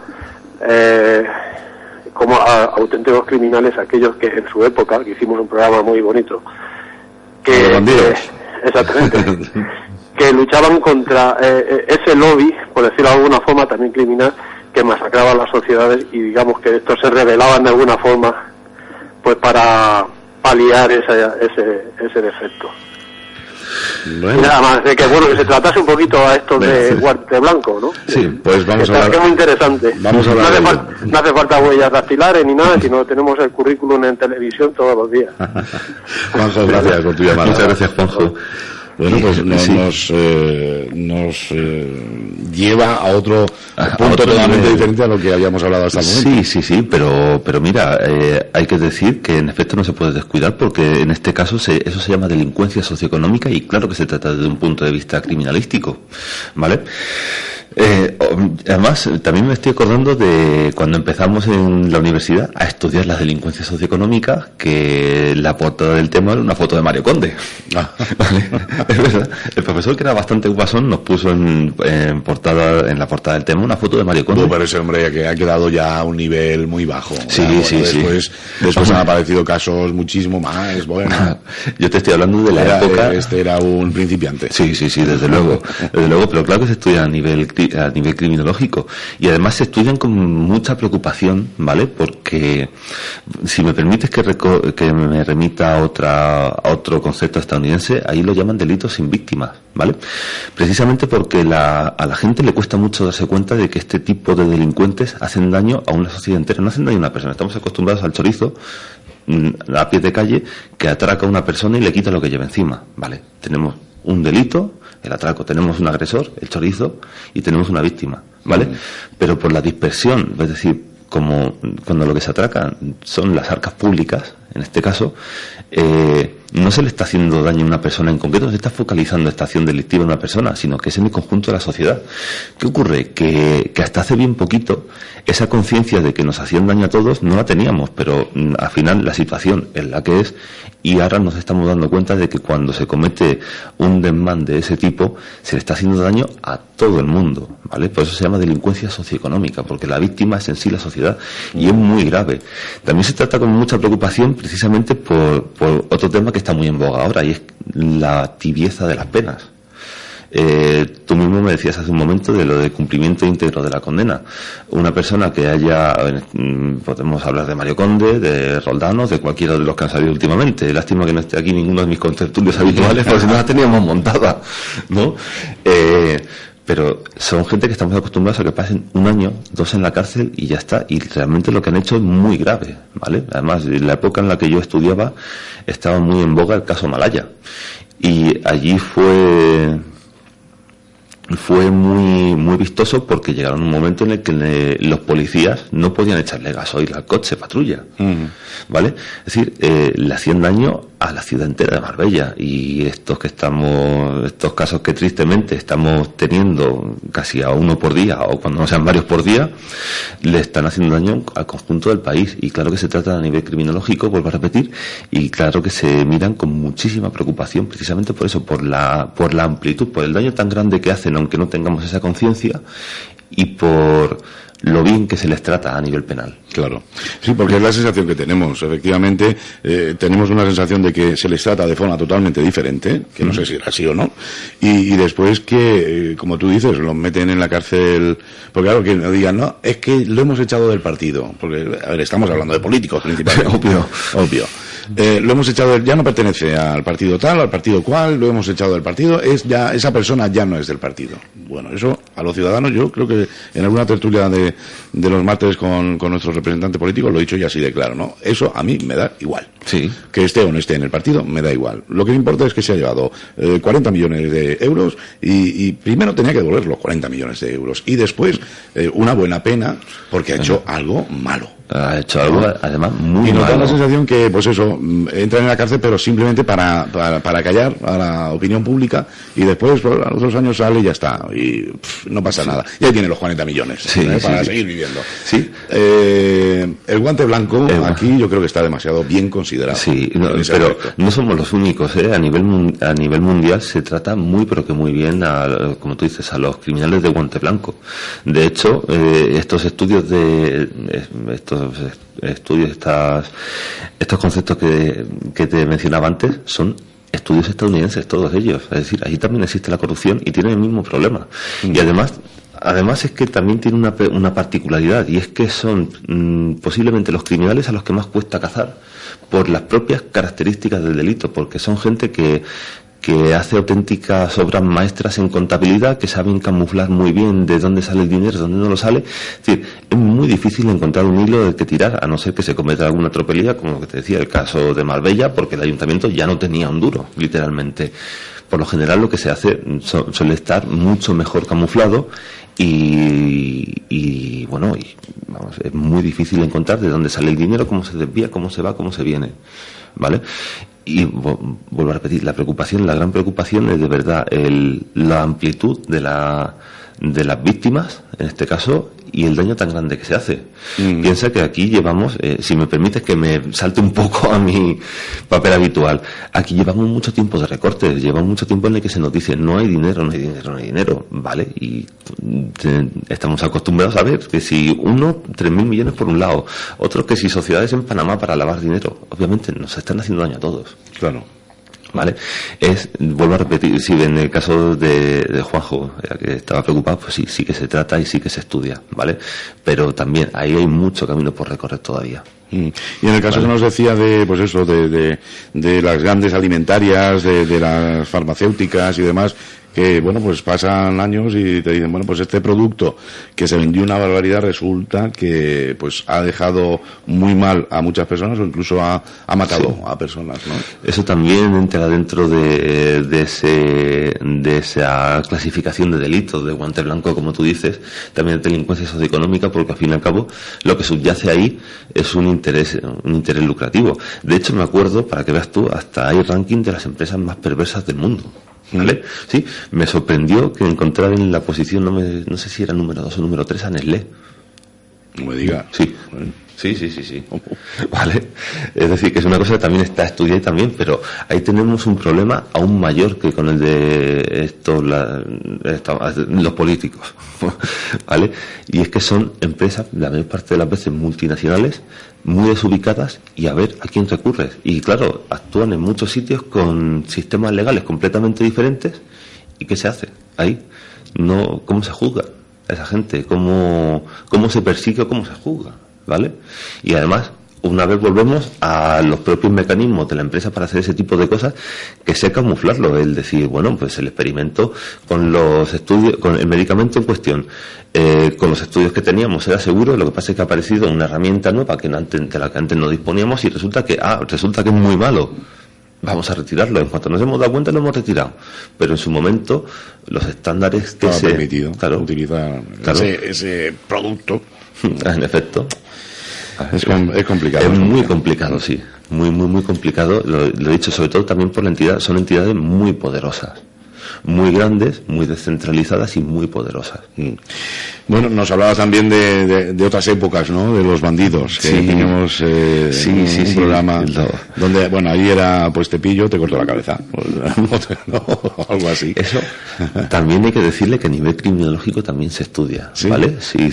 [SPEAKER 7] como a auténticos criminales, aquellos que en su época, que hicimos un programa muy bonito, exactamente, que luchaban contra ese lobby, por decirlo de alguna forma, también criminal, que masacraba a las sociedades, y digamos que estos se rebelaban de alguna forma pues para paliar ese defecto.
[SPEAKER 5] Bueno.
[SPEAKER 7] Y nada más, de que bueno, que se tratase un poquito a esto de Guante Blanco, ¿no?
[SPEAKER 5] Sí, pues vamos a hablar.
[SPEAKER 7] Que es muy interesante.
[SPEAKER 5] Vamos a hablar
[SPEAKER 7] no hace falta huellas dactilares ni nada, sino tenemos el currículum en televisión todos los días.
[SPEAKER 5] Juanjo, gracias por tu llamada.
[SPEAKER 6] Muchas gracias, Juanjo.
[SPEAKER 5] Bueno, pues nos lleva a otro punto totalmente diferente a lo que habíamos hablado hasta el momento.
[SPEAKER 6] Sí, pero mira, hay que decir que en efecto no se puede descuidar, porque en este caso eso se llama delincuencia socioeconómica, y claro que se trata desde un punto de vista criminalístico, ¿vale? Además, también me estoy acordando de cuando empezamos en la universidad a estudiar la delincuencia socioeconómica, que la portada del tema era una foto de Mario Conde. ¿Vale? Es verdad. El profesor, que era bastante guasón, nos puso en la portada del tema una foto de Mario Conde.
[SPEAKER 5] Pero ese hombre que ha quedado ya a un nivel muy bajo.
[SPEAKER 6] Sí.
[SPEAKER 5] Después han aparecido casos muchísimo más. Bueno,
[SPEAKER 6] yo te estoy hablando de la época.
[SPEAKER 5] Este era un principiante.
[SPEAKER 6] Sí, desde luego, pero claro que se estudia a nivel criminológico, y además se estudian con mucha preocupación, ¿vale? Porque si me permites que me remita a otro concepto estadounidense, ahí lo llaman delitos sin víctimas, ¿vale? Precisamente porque a la gente le cuesta mucho darse cuenta de que este tipo de delincuentes hacen daño a una sociedad entera, no hacen daño a una persona. Estamos acostumbrados al chorizo a pie de calle, que atraca a una persona y le quita lo que lleva encima, ¿vale? Tenemos un delito, el atraco, tenemos un agresor, el chorizo, y tenemos una víctima, ¿vale? Pero por la dispersión, es decir, como cuando lo que se atraca son las arcas públicas, en este caso, no se le está haciendo daño a una persona en concreto, no se está focalizando esta acción delictiva en una persona, sino que es en el conjunto de la sociedad. ¿Qué ocurre? Que hasta hace bien poquito esa conciencia de que nos hacían daño a todos no la teníamos, pero al final la situación es la que es, y ahora nos estamos dando cuenta de que cuando se comete un desmán de ese tipo, se le está haciendo daño a todo el mundo, ¿vale? Por eso se llama delincuencia socioeconómica, porque la víctima es en sí la sociedad, y es muy grave. También se trata con mucha preocupación precisamente por otro tema que está muy en boga ahora, y es la tibieza de las penas. Tú mismo me decías hace un momento de lo de cumplimiento íntegro de la condena. Una persona que podemos hablar de Mario Conde, de Roldanos, de cualquiera de los que han salido últimamente. Lástima que no esté aquí ninguno de mis contertulios habituales, porque si no la teníamos montada, ¿no? Pero son gente que estamos acostumbrados a que pasen 1 año, 2 en la cárcel y ya está, y realmente lo que han hecho es muy grave, ¿vale? Además, en la época en la que yo estudiaba estaba muy en boga el caso Malaya, y allí fue muy vistoso, porque llegaron un momento en el que los policías no podían echarle gasoil al coche patrulla, ¿vale? Es decir, le hacían daño a la ciudad entera de Marbella, y estos casos que tristemente estamos teniendo casi a 1 por día, o cuando no sean varios por día, le están haciendo daño al conjunto del país. Y claro que se trata a nivel criminológico, vuelvo a repetir, y claro que se miran con muchísima preocupación, precisamente por eso, por la amplitud, por el daño tan grande que hacen, aunque no tengamos esa conciencia, y por lo bien que se les trata a nivel penal.
[SPEAKER 5] Claro. Sí, porque es la sensación que tenemos. Efectivamente, tenemos una sensación de que se les trata de forma totalmente diferente, que no sé si era así o no, y después que, como tú dices, los meten en la cárcel, porque claro, que no digan, no, es que lo hemos echado del partido, porque, a ver, estamos hablando de políticos principalmente. Obvio. Lo hemos echado, ya no pertenece al partido tal, al partido cual, lo hemos echado del partido, esa persona ya no es del partido. Bueno, eso a los ciudadanos, yo creo que en alguna tertulia de los martes con nuestros representantes políticos lo he dicho ya así de claro, ¿no? Eso a mí me da igual.
[SPEAKER 6] Sí.
[SPEAKER 5] Que esté o no esté en el partido, me da igual. Lo que me importa es que se ha llevado 40 millones de euros y primero tenía que devolver los 40 millones de euros y después una buena pena porque ha hecho algo malo.
[SPEAKER 6] Ha hecho algo, además, muy malo.
[SPEAKER 5] Y nos da la sensación que, pues eso, entran en la cárcel, pero simplemente para callar a la opinión pública, y después, pues, a los 2 años sale y ya está, y no pasa nada. Y ahí tiene los 40 millones para seguir viviendo.
[SPEAKER 6] Sí.
[SPEAKER 5] El guante blanco, aquí yo creo que está demasiado bien considerado.
[SPEAKER 6] Sí, pero no somos los únicos, ¿eh? A nivel mundial se trata muy, pero que muy bien, como tú dices, a los criminales de guante blanco. De hecho, estos estudios estos conceptos que te mencionaba antes son estudios estadounidenses, todos ellos. Es decir, allí también existe la corrupción y tienen el mismo problema. Y además es que también tiene una particularidad, y es que son posiblemente los criminales a los que más cuesta cazar por las propias características del delito, porque son gente que hace auténticas obras maestras en contabilidad, que saben camuflar muy bien de dónde sale el dinero, de dónde no lo sale. Es decir, es muy difícil encontrar un hilo del que tirar, a no ser que se cometa alguna tropelía, como lo que te decía, el caso de Marbella, porque el ayuntamiento ya no tenía un duro, literalmente. Por lo general lo que se hace suele estar mucho mejor camuflado y vamos, es muy difícil encontrar de dónde sale el dinero, cómo se desvía, cómo se va, cómo se viene, ¿vale? Y vuelvo a repetir, la gran preocupación es de verdad la amplitud de las víctimas, en este caso, y el daño tan grande que se hace. Piensa que aquí llevamos, si me permites que me salte un poco a mi papel habitual, aquí llevamos mucho tiempo de recortes, llevamos mucho tiempo en el que se nos dice no hay dinero, ¿vale? Y estamos acostumbrados a ver que si 3.000 millones por un lado, otro que si sociedades en Panamá para lavar dinero, obviamente nos están haciendo daño a todos.
[SPEAKER 5] Claro.
[SPEAKER 6] ¿Vale? Vuelvo a repetir, sí, en el caso de Juanjo, que estaba preocupado, pues sí que se trata y sí que se estudia, ¿vale? Pero también ahí hay mucho camino por recorrer todavía.
[SPEAKER 5] Y en el caso que nos decía de las grandes alimentarias, de las farmacéuticas y demás, que bueno, pues pasan años y te dicen, bueno, pues este producto que se vendió una barbaridad resulta que pues ha dejado muy mal a muchas personas, o incluso ha matado a personas, ¿no?
[SPEAKER 6] Eso también entra dentro de esa clasificación de delitos de guante blanco, como tú dices, también de delincuencia socioeconómica, porque al fin y al cabo lo que subyace ahí es un interés lucrativo. De hecho, me acuerdo, para que veas tú, hasta hay ranking de las empresas más perversas del mundo, ¿vale? Sí, me sorprendió que encontrar en la posición, no sé si era número 2 o número 3, a Nestlé.
[SPEAKER 5] No me digas.
[SPEAKER 6] Sí. Sí. Vale. Es decir, que es una cosa que también está estudiada y también, pero ahí tenemos un problema aún mayor que con el de los políticos. ¿Vale? Y es que son empresas, la mayor parte de las veces multinacionales, muy desubicadas, y a ver a quién recurres. Y claro, actúan en muchos sitios con sistemas legales completamente diferentes. ¿Y qué se hace ahí? No, ¿cómo se juzga a esa gente? ¿Cómo se persigue o cómo se juzga? ¿Vale? Y además, una vez volvemos a los propios mecanismos de la empresa para hacer ese tipo de cosas, que sé camuflarlo, es decir, bueno, pues el experimento con los estudios, con el medicamento en cuestión, con los estudios que teníamos era seguro, lo que pasa es que ha aparecido una herramienta nueva de la que antes no disponíamos, y resulta que es muy malo. Vamos a retirarlo. En cuanto nos hemos dado cuenta, lo hemos retirado. Pero en su momento, los estándares que
[SPEAKER 5] se permitido utilizar ese producto.
[SPEAKER 6] En efecto.
[SPEAKER 5] Es complicado.
[SPEAKER 6] Es muy complicado, sí. Muy complicado. Lo he dicho, sobre todo también por la entidad. Son entidades muy poderosas, muy grandes, muy descentralizadas y muy poderosas.
[SPEAKER 5] Bueno, nos hablabas también de otras épocas, ¿no? De los bandidos, que teníamos un programa donde, bueno, ahí era, pues te pillo, te corto la cabeza, o algo así.
[SPEAKER 6] Eso también hay que decirle que a nivel criminológico también se estudia, ¿vale? Sí.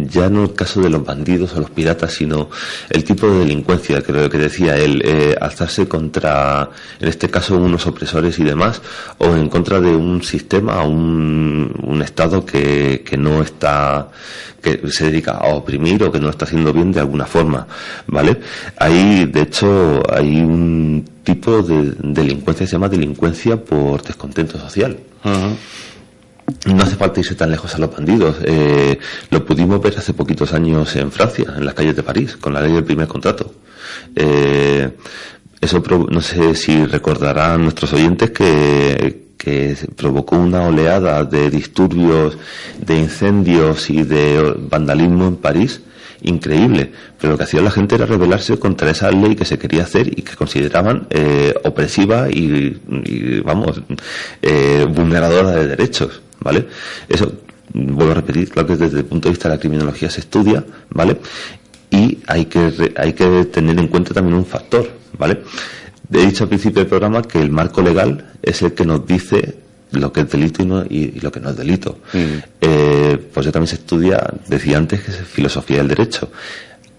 [SPEAKER 6] Ya no el caso de los bandidos o los piratas, sino el tipo de delincuencia, que lo que decía él, alzarse contra, en este caso, unos opresores y demás, o en contra de un sistema, un Estado que no está, que se dedica a oprimir o que no lo está haciendo bien de alguna forma, ¿vale? Ahí, de hecho, hay un tipo de delincuencia que se llama delincuencia por descontento social. No hace falta irse tan lejos a los bandidos. Lo pudimos ver hace poquitos años en Francia, en las calles de París, con la ley del primer contrato. Eso no sé si recordarán nuestros oyentes que provocó una oleada de disturbios, de incendios y de vandalismo en París, increíble, pero lo que hacía la gente era rebelarse contra esa ley que se quería hacer y que consideraban opresiva y vulneradora de derechos, ¿vale? Eso, vuelvo a repetir, claro que desde el punto de vista de la criminología se estudia, ¿vale? Y hay que tener en cuenta también un factor, ¿vale? He dicho al principio del programa que el marco legal es el que nos dice lo que es delito y lo que no es delito. Pues eso también se estudia, decía antes, que es filosofía del derecho.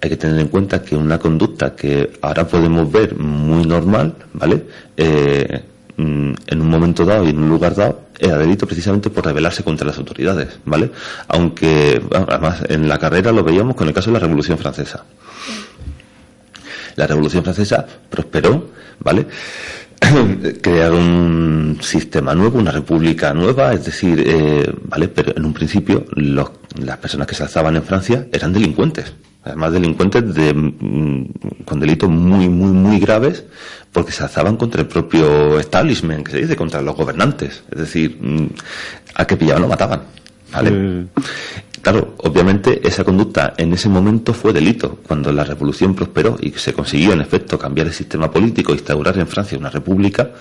[SPEAKER 6] Hay que tener en cuenta que una conducta que ahora podemos ver muy normal, ¿vale? En un momento dado y en un lugar dado, era delito precisamente por rebelarse contra las autoridades, ¿vale? Aunque, además, en la carrera lo veíamos con el caso de la Revolución Francesa. La Revolución Francesa prosperó, ¿vale? Crearon un sistema nuevo, una república nueva, es decir, ¿vale? Pero en un principio las personas que se alzaban en Francia eran delincuentes. Además, delincuentes con delitos muy, muy, muy graves, porque se alzaban contra el propio establishment, que se dice, contra los gobernantes. Es decir, al que pillaban lo mataban, ¿vale? Claro, obviamente esa conducta en ese momento fue delito. Cuando la revolución prosperó y se consiguió, en efecto, cambiar el sistema político, instaurar en Francia una república,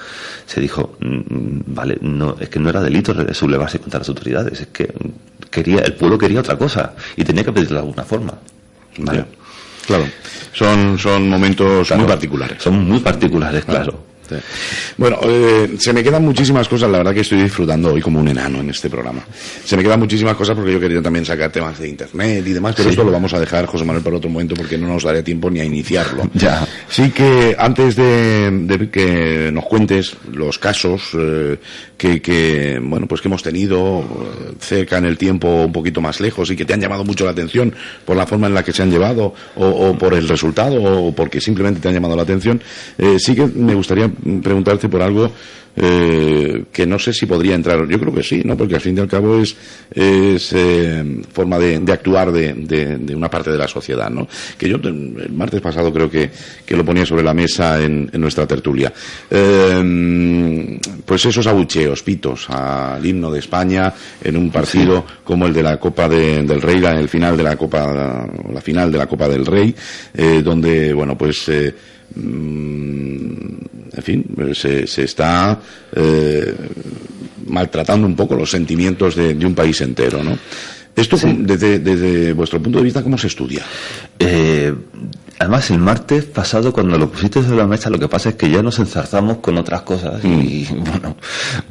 [SPEAKER 6] se dijo, vale, no, es que no era delito sublevarse contra las autoridades, es que el pueblo quería otra cosa y tenía que pedirlo de alguna forma. ¿Vale?
[SPEAKER 5] Claro, son momentos muy particulares.
[SPEAKER 6] Son muy particulares, claro.
[SPEAKER 5] Sí. Bueno, se me quedan muchísimas cosas, la verdad que estoy disfrutando hoy como un enano en este programa. Se me quedan muchísimas cosas porque yo quería también sacar temas de internet y demás, pero esto lo vamos a dejar, José Manuel, para otro momento porque no nos daría tiempo ni a iniciarlo.
[SPEAKER 6] Ya.
[SPEAKER 5] Sí que antes de que nos cuentes los casos que hemos tenido cerca en el tiempo, un poquito más lejos, y que te han llamado mucho la atención por la forma en la que se han llevado o por el resultado o porque simplemente te han llamado la atención, sí que me gustaría preguntarte por algo que no sé si podría entrar. Yo creo que sí, ¿no? Porque al fin y al cabo es forma de actuar de una parte de la sociedad, ¿no? Que yo el martes pasado creo que lo ponía sobre la mesa en nuestra tertulia. Pues esos abucheos, pitos al himno de España en un partido como el de la Copa del Rey, el final de la Copa, la final de la Copa del Rey, donde, en fin, se está maltratando un poco los sentimientos de un país entero, ¿no? Esto, desde vuestro punto de vista, ¿cómo se estudia?
[SPEAKER 6] Además, el martes pasado, cuando lo pusiste sobre la mesa, lo que pasa es que ya nos enzarzamos con otras cosas y,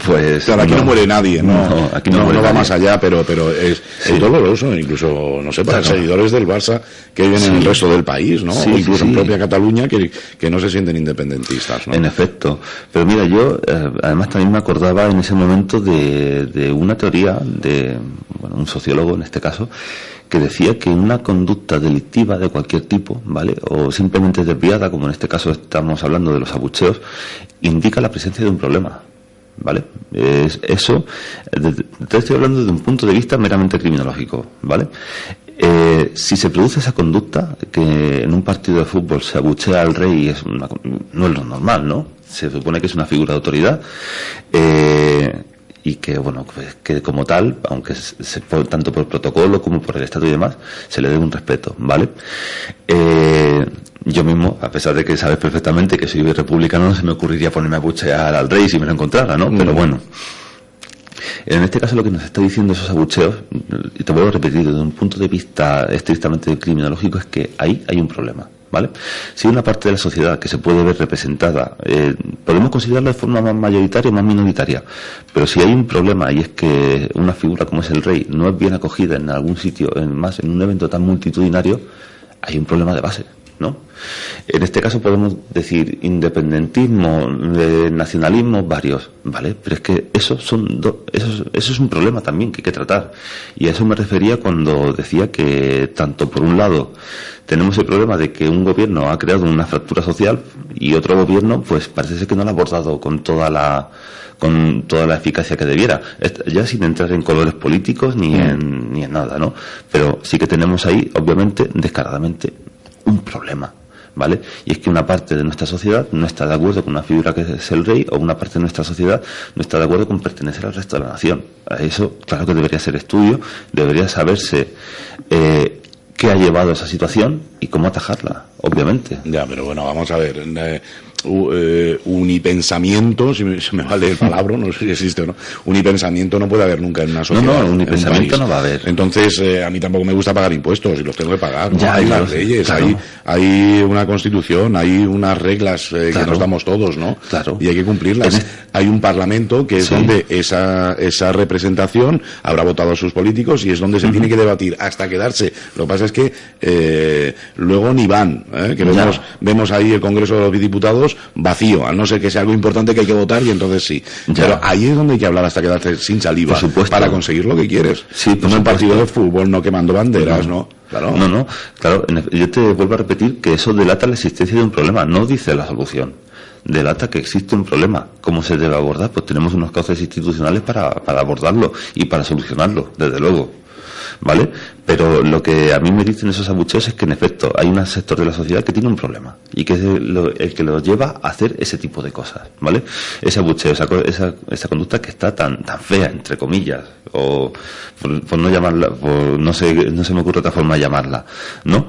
[SPEAKER 6] pues...
[SPEAKER 5] Claro, aquí no muere nadie, ¿no?
[SPEAKER 6] Aquí
[SPEAKER 5] no
[SPEAKER 6] va
[SPEAKER 5] más allá, pero es doloroso, incluso, no sé, para seguidores del Barça que viven en el resto del país, ¿no? O incluso en propia Cataluña, que no se sienten independentistas, ¿no?
[SPEAKER 6] En efecto. Pero mira, yo, además también me acordaba en ese momento de una teoría de, un sociólogo en este caso, que decía que una conducta delictiva de cualquier tipo, ¿vale? O simplemente desviada, como en este caso estamos hablando de los abucheos, indica la presencia de un problema, ¿vale? Eso, te estoy hablando desde un punto de vista meramente criminológico, ¿vale? Si se produce esa conducta, que en un partido de fútbol se abuchea al rey, no es lo normal, ¿no? Se supone que es una figura de autoridad, y que, pues, que como tal, aunque tanto por protocolo como por el Estado y demás, se le dé un respeto, ¿vale? Yo mismo, a pesar de que sabes perfectamente que soy republicano, no se me ocurriría ponerme a abuchear al rey si me lo encontrara, ¿no? Pero bueno. En este caso lo que nos está diciendo esos abucheos, y te vuelvo a repetir, desde un punto de vista estrictamente criminológico, es que ahí hay un problema, ¿vale? Si hay una parte de la sociedad que se puede ver representada, podemos considerarla de forma más mayoritaria o más minoritaria, pero si hay un problema y es que una figura como es el rey no es bien acogida en algún sitio, en un evento tan multitudinario, hay un problema de base, ¿no? En este caso podemos decir independentismo, nacionalismo, varios, ¿vale? Pero es que eso es un problema también que hay que tratar. Y a eso me refería cuando decía que tanto por un lado tenemos el problema de que un gobierno ha creado una fractura social y otro gobierno pues parece ser que no lo ha abordado con toda la eficacia que debiera, ya sin entrar en colores políticos ni en nada, ¿no? Pero sí que tenemos ahí, obviamente, descaradamente, un problema, ¿vale? Y es que una parte de nuestra sociedad no está de acuerdo con una figura que es el rey, o una parte de nuestra sociedad no está de acuerdo con pertenecer al resto de la nación. A eso, claro que debería ser estudio, debería saberse qué qué ha llevado a esa situación y cómo atajarla, obviamente.
[SPEAKER 5] Ya, pero bueno, vamos a ver. Unipensamiento, si me vale el palabra, no sé si existe o no. Unipensamiento no puede haber nunca en una sociedad.
[SPEAKER 6] No, unipensamiento no va a haber.
[SPEAKER 5] Entonces, a mí tampoco me gusta pagar impuestos y los tengo que pagar. ¿No?
[SPEAKER 6] Ya,
[SPEAKER 5] hay
[SPEAKER 6] claro,
[SPEAKER 5] unas leyes,
[SPEAKER 6] claro.
[SPEAKER 5] hay una constitución, hay unas reglas que nos damos todos, ¿no?
[SPEAKER 6] Claro.
[SPEAKER 5] Y hay que cumplirlas. Hay un parlamento que es donde esa representación habrá votado a sus políticos y es donde se tiene que debatir hasta quedarse. Lo que pasa es que luego ni van, que vemos ahí el Congreso de los Diputados vacío, a no ser que sea algo importante que hay que votar y entonces sí.
[SPEAKER 6] Ya.
[SPEAKER 5] Pero ahí es donde hay que hablar hasta quedarse sin saliva,
[SPEAKER 6] por supuesto,
[SPEAKER 5] para conseguir lo que quieres.
[SPEAKER 6] Sí, por
[SPEAKER 5] no un
[SPEAKER 6] supuesto.
[SPEAKER 5] partido de fútbol, no quemando banderas, ¿no? Claro.
[SPEAKER 6] Claro, yo te vuelvo a repetir que eso delata la existencia de un problema, no dice la solución. Delata que existe un problema. ¿Cómo se debe abordar? Pues tenemos unos cauces institucionales para abordarlo y para solucionarlo, desde luego. ¿Vale? Pero lo que a mí me dicen esos abucheos es que en efecto hay un sector de la sociedad que tiene un problema y que es el que lo lleva a hacer ese tipo de cosas, ¿vale? Ese abucheo, esa conducta que está tan fea, entre comillas, o por no llamarla, no se me ocurre otra forma de llamarla, ¿no?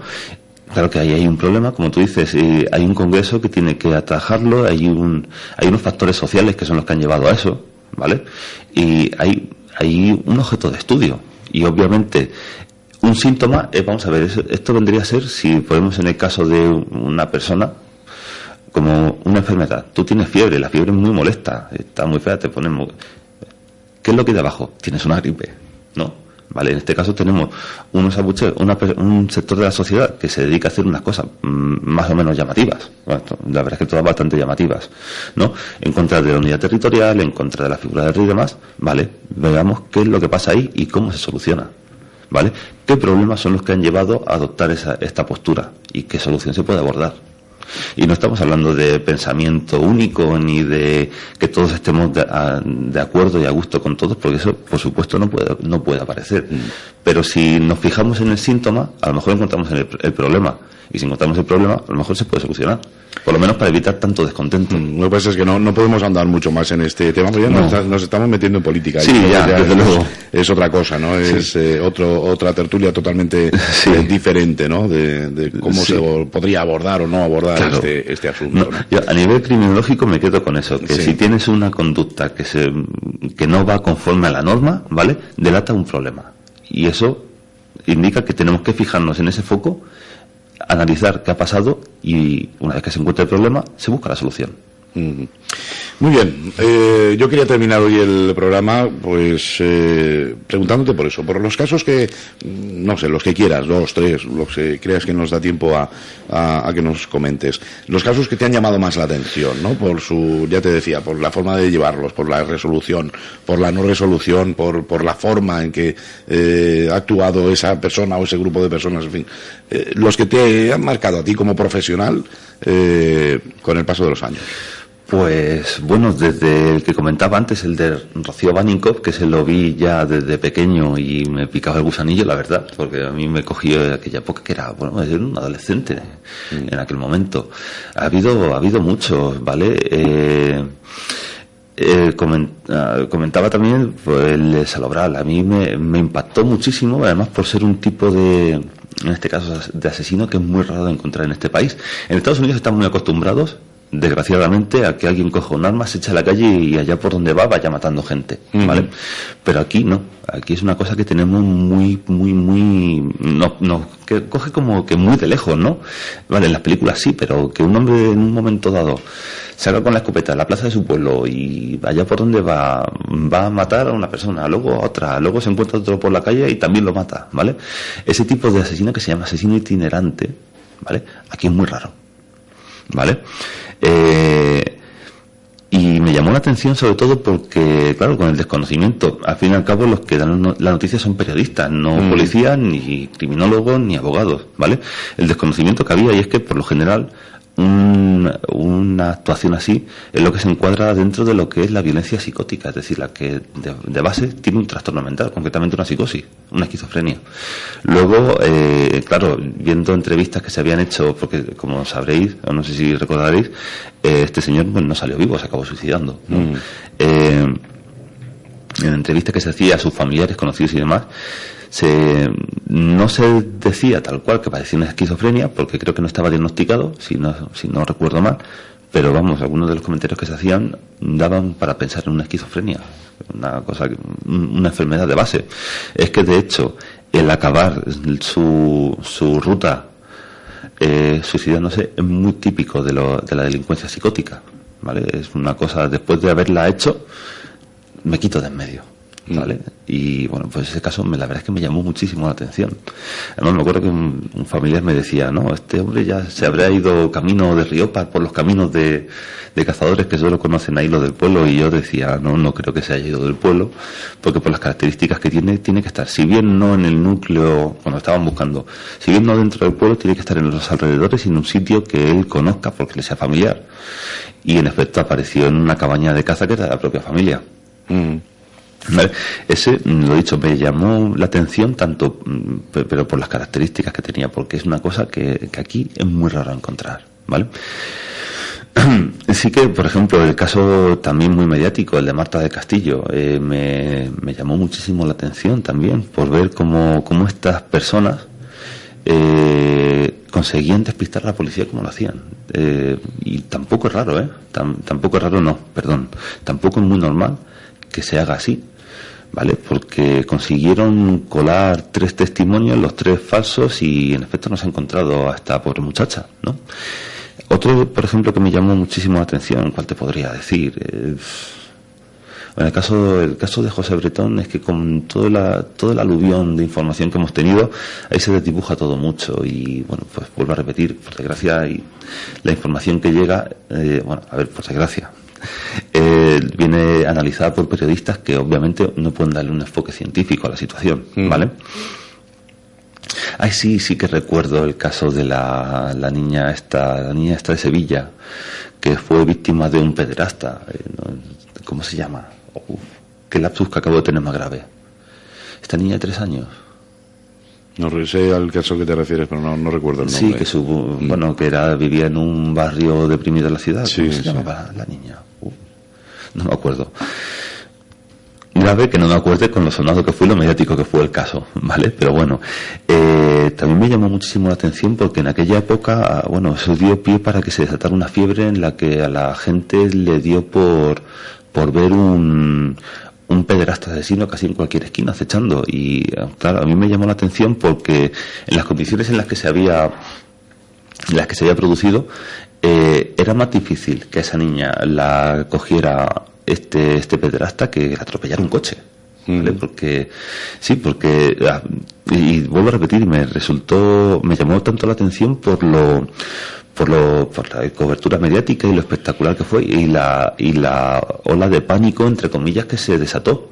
[SPEAKER 6] Claro que ahí hay un problema, como tú dices, hay un Congreso que tiene que atajarlo, hay unos factores sociales que son los que han llevado a eso, ¿vale? Y hay un objeto de estudio. Y obviamente un síntoma, vamos a ver, esto vendría a ser, si ponemos en el caso de una persona, como una enfermedad. Tú tienes fiebre, la fiebre es muy molesta, está muy fea, te ponemos... ¿Qué es lo que hay de abajo? Tienes una gripe, ¿no? Vale, en este caso tenemos unos abucheos, un sector de la sociedad que se dedica a hacer unas cosas más o menos llamativas, bueno, la verdad es que todas bastante llamativas, ¿no? En contra de la unidad territorial, en contra de la figura del rey y demás, vale, veamos qué es lo que pasa ahí y cómo se soluciona, ¿vale? ¿Qué problemas son los que han llevado a adoptar esta postura y qué solución se puede abordar? Y no estamos hablando de pensamiento único ni de que todos estemos de acuerdo y a gusto con todos, porque eso, por supuesto, no puede aparecer. Pero si nos fijamos en el síntoma, a lo mejor encontramos el problema. Y si encontramos el problema, a lo mejor se puede solucionar. Por lo menos para evitar tanto descontento.
[SPEAKER 5] Lo que pasa es que no podemos andar mucho más en este tema, porque ya nos estamos metiendo en política.
[SPEAKER 6] Sí, ya desde luego.
[SPEAKER 5] Es otra cosa, ¿no? Es otra tertulia totalmente diferente, ¿no? De cómo se podría abordar o no abordar este asunto. ¿no?
[SPEAKER 6] Yo, a nivel criminológico me quedo con eso, que si tienes una conducta que no va conforme a la norma, ¿vale? Delata un problema. Y eso indica que tenemos que fijarnos en ese foco, analizar qué ha pasado y una vez que se encuentra el problema se busca la solución.
[SPEAKER 5] Muy bien, yo quería terminar hoy el programa pues preguntándote por eso, por los casos que, no sé, los que quieras, 2, 3, los que creas que nos da tiempo a que nos comentes, los casos que te han llamado más la atención, ¿no? Por ya te decía, por la forma de llevarlos, por la resolución, por la no resolución, por la forma en que ha actuado esa persona o ese grupo de personas, en fin, los que te han marcado a ti como profesional con el paso de los años.
[SPEAKER 6] Pues bueno, desde el que comentaba antes, el de Rocío Baninkoff, que se lo vi ya desde pequeño y me picaba el gusanillo, la verdad, porque a mí me cogió en aquella época que era un adolescente en aquel momento. Ha habido muchos, ¿vale? Comentaba también pues, el de Salobral. A mí me impactó muchísimo, además por ser un tipo en este caso de asesino que es muy raro de encontrar en este país. En Estados Unidos están muy acostumbrados, desgraciadamente, a que alguien coja un arma, se echa a la calle y allá por donde vaya matando gente, ¿vale? Pero aquí no, aquí es una cosa que tenemos muy, que coge como que muy de lejos, ¿no? Vale, en las películas sí, pero que un hombre en un momento dado salga con la escopeta a la plaza de su pueblo y allá por donde va a matar a una persona, luego a otra, luego se encuentra otro por la calle y también lo mata, ¿vale? Ese tipo de asesino que se llama asesino itinerante, ¿vale? Aquí es muy raro, ¿vale? Y me llamó la atención sobre todo porque, claro, con el desconocimiento, al fin y al cabo los que dan la noticia son periodistas, no policías, ni criminólogos, ni abogados, ¿vale? El desconocimiento que había, y es que por lo general una actuación así es lo que se encuadra dentro de lo que es la violencia psicótica, es decir, la que de base tiene un trastorno mental, concretamente una psicosis, una esquizofrenia. Luego, claro, viendo entrevistas que se habían hecho, porque como sabréis, o no sé si recordaréis, este señor no salió vivo, se acabó suicidando, ¿no? En entrevistas que se hacía a sus familiares, conocidos y demás, no se decía tal cual que padecía una esquizofrenia, porque creo que no estaba diagnosticado, si no recuerdo mal, pero vamos, algunos de los comentarios que se hacían daban para pensar en una esquizofrenia, una enfermedad de base. Es que de hecho el acabar su ruta suicidándose es muy típico de la delincuencia psicótica, ¿vale? Es una cosa, después de haberla hecho, me quito de en medio, ¿vale? Y bueno, pues ese caso la verdad es que me llamó muchísimo la atención. Además me acuerdo que un familiar me decía, no, este hombre ya se habrá ido camino de Riopa, por los caminos de cazadores que solo conocen ahí los del pueblo, y yo decía, no creo que se haya ido del pueblo, porque por las características que tiene que estar, si bien no en el núcleo, cuando estaban buscando, si bien no dentro del pueblo, tiene que estar en los alrededores y en un sitio que él conozca porque le sea familiar. Y en efecto apareció en una cabaña de caza que era de la propia familia. ¿Vale? Ese, lo dicho, me llamó la atención tanto, pero por las características que tenía, porque es una cosa que aquí es muy raro encontrar, ¿vale? Sí que, por ejemplo, el caso también muy mediático, el de Marta del Castillo, me llamó muchísimo la atención también, por ver cómo estas personas conseguían despistar a la policía como lo hacían. Y tampoco es raro, tampoco es raro, no, perdón, tampoco es muy normal que se haga así, ¿vale? Porque consiguieron colar 3 testimonios, los 3 falsos, y en efecto no se ha encontrado a esta pobre muchacha, ¿no? Otro, por ejemplo, que me llamó muchísimo la atención, ¿cuál te podría decir? Bueno, el caso de José Bretón es que con todo el aluvión de información que hemos tenido, ahí se desdibuja todo mucho, y bueno, pues vuelvo a repetir, por desgracia, y la información que llega, por desgracia, viene analizada por periodistas que obviamente no pueden darle un enfoque científico a la situación, ¿vale? Ay, sí que recuerdo el caso de la niña esta de Sevilla, que fue víctima de un pederasta. ¿Cómo se llama? Qué lapsus que acabo de tener más grave. Esta niña de 3 años.
[SPEAKER 5] No sé al caso que te refieres, pero no recuerdo el nombre.
[SPEAKER 6] Sí, que vivía en un barrio deprimido de la ciudad. ¿Cómo se llamaba la niña? No me acuerdo. Grave que no me acuerde con lo sonado que fue y lo mediático que fue el caso, ¿vale? Pero bueno, también me llamó muchísimo la atención porque en aquella época, eso dio pie para que se desatara una fiebre en la que a la gente le dio por ver un pederasta asesino casi en cualquier esquina acechando. Y claro, a mí me llamó la atención porque en las condiciones en las que se había producido, era más difícil que a esa niña la cogiera este pederasta que atropellar un coche, ¿vale? Porque y vuelvo a repetir, me llamó tanto la atención por la cobertura mediática y lo espectacular que fue, y la ola de pánico, entre comillas, que se desató,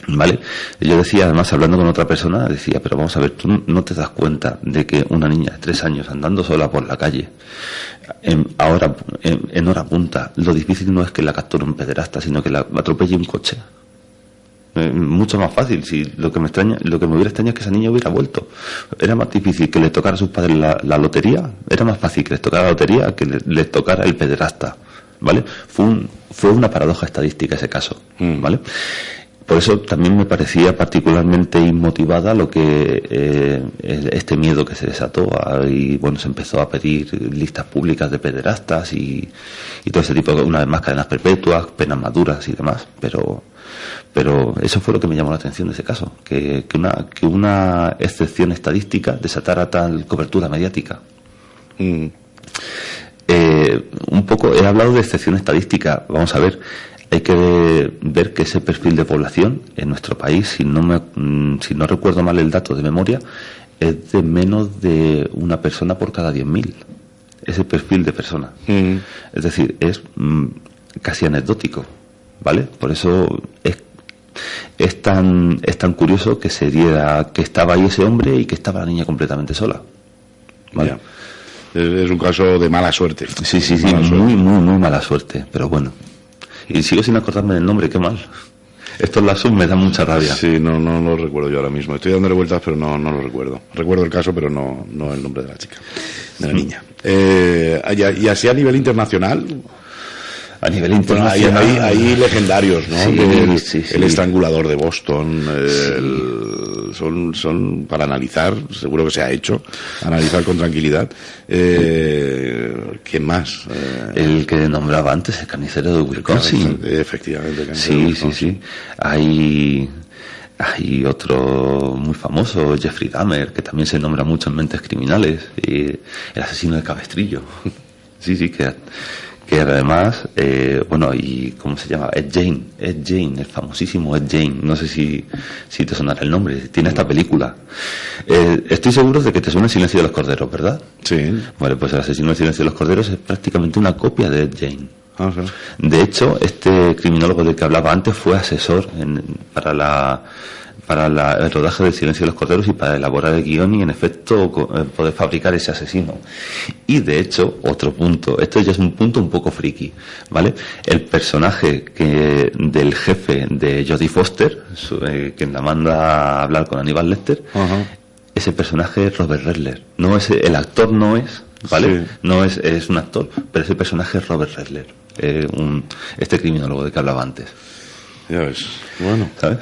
[SPEAKER 6] ¿vale? Yo decía, además, hablando con otra persona, decía, pero vamos a ver, tú no te das cuenta de que una niña de 3 años andando sola por la calle, en hora punta, lo difícil no es que la capture un pederasta, sino que la atropelle un coche. Mucho más fácil. Si lo que me hubiera extrañado es que esa niña hubiera vuelto. Era más difícil que le tocara a sus padres la lotería, era más fácil que les tocara la lotería que les tocara el pederasta, ¿vale? Fue una paradoja estadística ese caso, ¿vale? Por eso también me parecía particularmente inmotivada este miedo que se desató, y se empezó a pedir listas públicas de pederastas y todo ese tipo, una vez más cadenas perpetuas, penas maduras y demás, pero eso fue lo que me llamó la atención de ese caso, que una excepción estadística desatara tal cobertura mediática. Un poco he hablado de excepción estadística. Vamos a ver, hay que ver que ese perfil de población en nuestro país, si no recuerdo mal el dato de memoria, es de menos de una persona por cada 10.000. Ese perfil de persona. Es decir, es casi anecdótico, ¿vale? Por eso es tan curioso que se diera que estaba ahí ese hombre y que estaba la niña completamente sola, ¿vale?
[SPEAKER 5] Es un caso de mala suerte.
[SPEAKER 6] Sí, muy mala suerte, pero bueno. Y sigo sin acordarme del nombre, qué mal. Estos lapsus me dan mucha rabia.
[SPEAKER 5] Sí, no lo recuerdo yo ahora mismo. Estoy dándole vueltas, pero no lo recuerdo. Recuerdo el caso, pero no el nombre de la chica, de la niña. Y así a nivel internacional.
[SPEAKER 6] A nivel internacional.
[SPEAKER 5] Hay legendarios, ¿no?
[SPEAKER 6] Sí.
[SPEAKER 5] El estrangulador de Boston, son para analizar, seguro que se ha hecho, analizar con tranquilidad. ¿Quién más?
[SPEAKER 6] El que nombraba antes, el carnicero de Wisconsin.
[SPEAKER 5] Efectivamente.
[SPEAKER 6] Sí. Hay otro muy famoso, Jeffrey Dahmer, que también se nombra mucho en Mentes Criminales, el asesino de Cabestrillo. Sí, que además, y ¿cómo se llama? Ed Gein, el famosísimo Ed Gein, no sé si te sonará el nombre, tiene esta película. Estoy seguro de que te suena El silencio de los corderos, ¿verdad? Sí. Vale, pues El asesino del silencio de los corderos es prácticamente una copia de Ed Gein. Ah, sí. De hecho, este criminólogo del que hablaba antes fue asesor para el rodaje del Silencio de los Corderos y para elaborar el guión y en efecto poder fabricar ese asesino. Y de hecho, otro punto, esto ya es un punto un poco friki, ¿vale? El personaje del jefe de Jodie Foster, quien la manda a hablar con Aníbal Lecter, ese personaje es Robert Redler. El actor no es, ¿vale? Sí. No es un actor, pero ese personaje es Robert Redler, este criminólogo del que hablaba antes.
[SPEAKER 5] Ya ves, bueno, ¿sabes?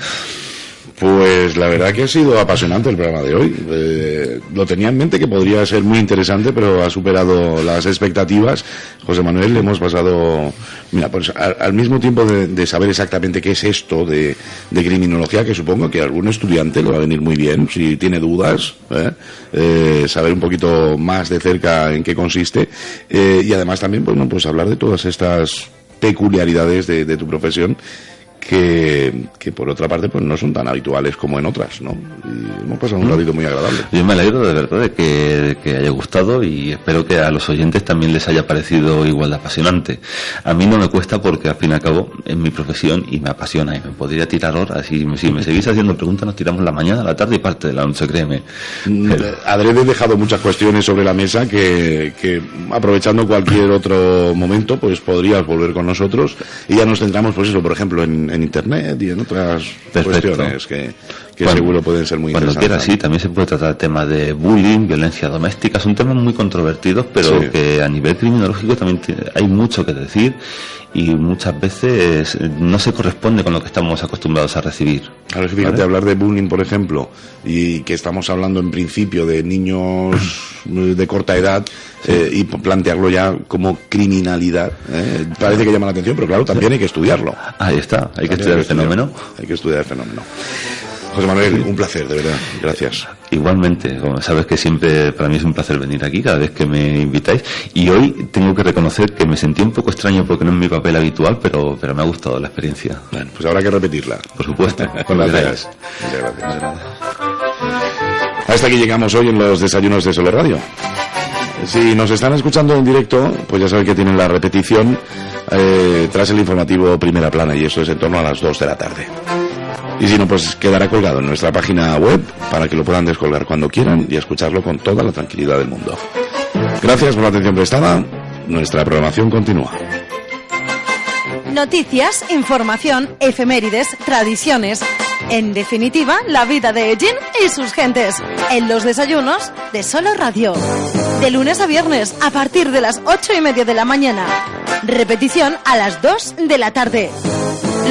[SPEAKER 5] Pues la verdad que ha sido apasionante el programa de hoy. Lo tenía en mente que podría ser muy interesante, pero ha superado las expectativas. José Manuel, le hemos pasado, pues al mismo tiempo de saber exactamente qué es esto de criminología, que supongo que a algún estudiante le va a venir muy bien, si tiene dudas, saber un poquito más de cerca en qué consiste, y además también, pues hablar de todas estas peculiaridades de tu profesión, que por otra parte pues no son tan habituales como en otras, ¿no? Y hemos pasado un ratito muy agradable.
[SPEAKER 6] Yo me alegro de verdad de que haya gustado y espero que a los oyentes también les haya parecido igual de apasionante. A mí no me cuesta porque al fin y al cabo es mi profesión y me apasiona y me podría tirar horas y si me seguís haciendo preguntas nos tiramos la mañana, la tarde y parte de la noche, créeme.
[SPEAKER 5] Adrede he dejado muchas cuestiones sobre la mesa que aprovechando cualquier otro momento pues podrías volver con nosotros y ya nos centramos pues eso, por ejemplo en internet y en otras cuestiones que seguro pueden ser muy interesantes.
[SPEAKER 6] Cuando quieras, sí, también se puede tratar el tema de bullying, violencia doméstica, son temas muy controvertidos, pero sí, que a nivel criminológico también hay mucho que decir y muchas veces no se corresponde con lo que estamos acostumbrados a recibir.
[SPEAKER 5] Ahora, fíjate, ¿vale? Hablar de bullying, por ejemplo, y que estamos hablando en principio de niños de corta edad, y plantearlo ya como criminalidad, parece que llama la atención, pero claro, también hay que estudiarlo.
[SPEAKER 6] Ahí está, hay que estudiar el fenómeno.
[SPEAKER 5] Hay que estudiar el fenómeno. José Manuel, un placer, de verdad, gracias.
[SPEAKER 6] Igualmente, como sabes que siempre para mí es un placer venir aquí cada vez que me invitáis y hoy tengo que reconocer que me sentí un poco extraño porque no es mi papel habitual, pero me ha gustado la experiencia.
[SPEAKER 5] Bueno, pues habrá que repetirla.
[SPEAKER 6] Por supuesto.
[SPEAKER 5] Con las gracias. Muchas gracias. Hasta aquí llegamos hoy en los desayunos de Solo Radio. Si nos están escuchando en directo, pues ya saben que tienen la repetición tras el informativo Primera Plana y eso es en torno a las 2 de la tarde. Y si no, pues quedará colgado en nuestra página web para que lo puedan descolgar cuando quieran y escucharlo con toda la tranquilidad del mundo. Gracias por la atención prestada. Nuestra programación continúa.
[SPEAKER 4] Noticias, información, efemérides, tradiciones. En definitiva, la vida de Ellín y sus gentes. En los desayunos de Solo Radio. De lunes a viernes, a partir de las 8:30 de la mañana. Repetición a las 2 de la tarde.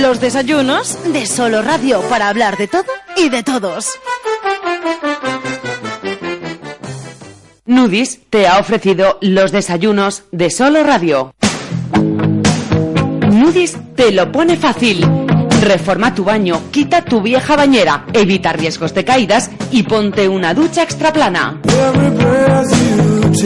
[SPEAKER 4] Los desayunos de Solo Radio para hablar de todo y de todos.
[SPEAKER 3] Nudis te ha ofrecido los desayunos de Solo Radio. Nudis te lo pone fácil. Reforma tu baño, quita tu vieja bañera, evita riesgos de caídas y ponte una ducha extra plana.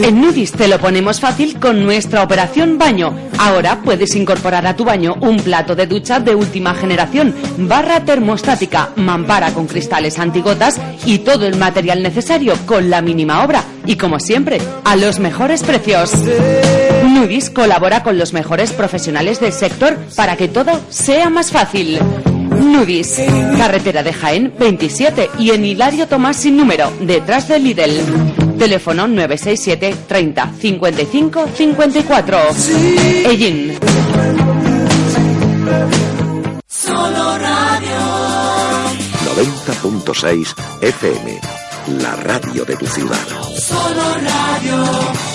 [SPEAKER 3] En Nudis te lo ponemos fácil con nuestra operación baño. Ahora puedes incorporar a tu baño un plato de ducha de última generación, barra termostática, mampara con cristales antigotas y todo el material necesario con la mínima obra. Y como siempre, a los mejores precios. Nudis colabora con los mejores profesionales del sector para que todo sea más fácil. Nudis, carretera de Jaén 27 y en Hilario Tomás sin número, detrás del Lidl. Teléfono 967 30 55 54. Ellín.
[SPEAKER 1] Solo Radio
[SPEAKER 2] 90.6 FM, la radio de tu ciudad.
[SPEAKER 1] Solo Radio.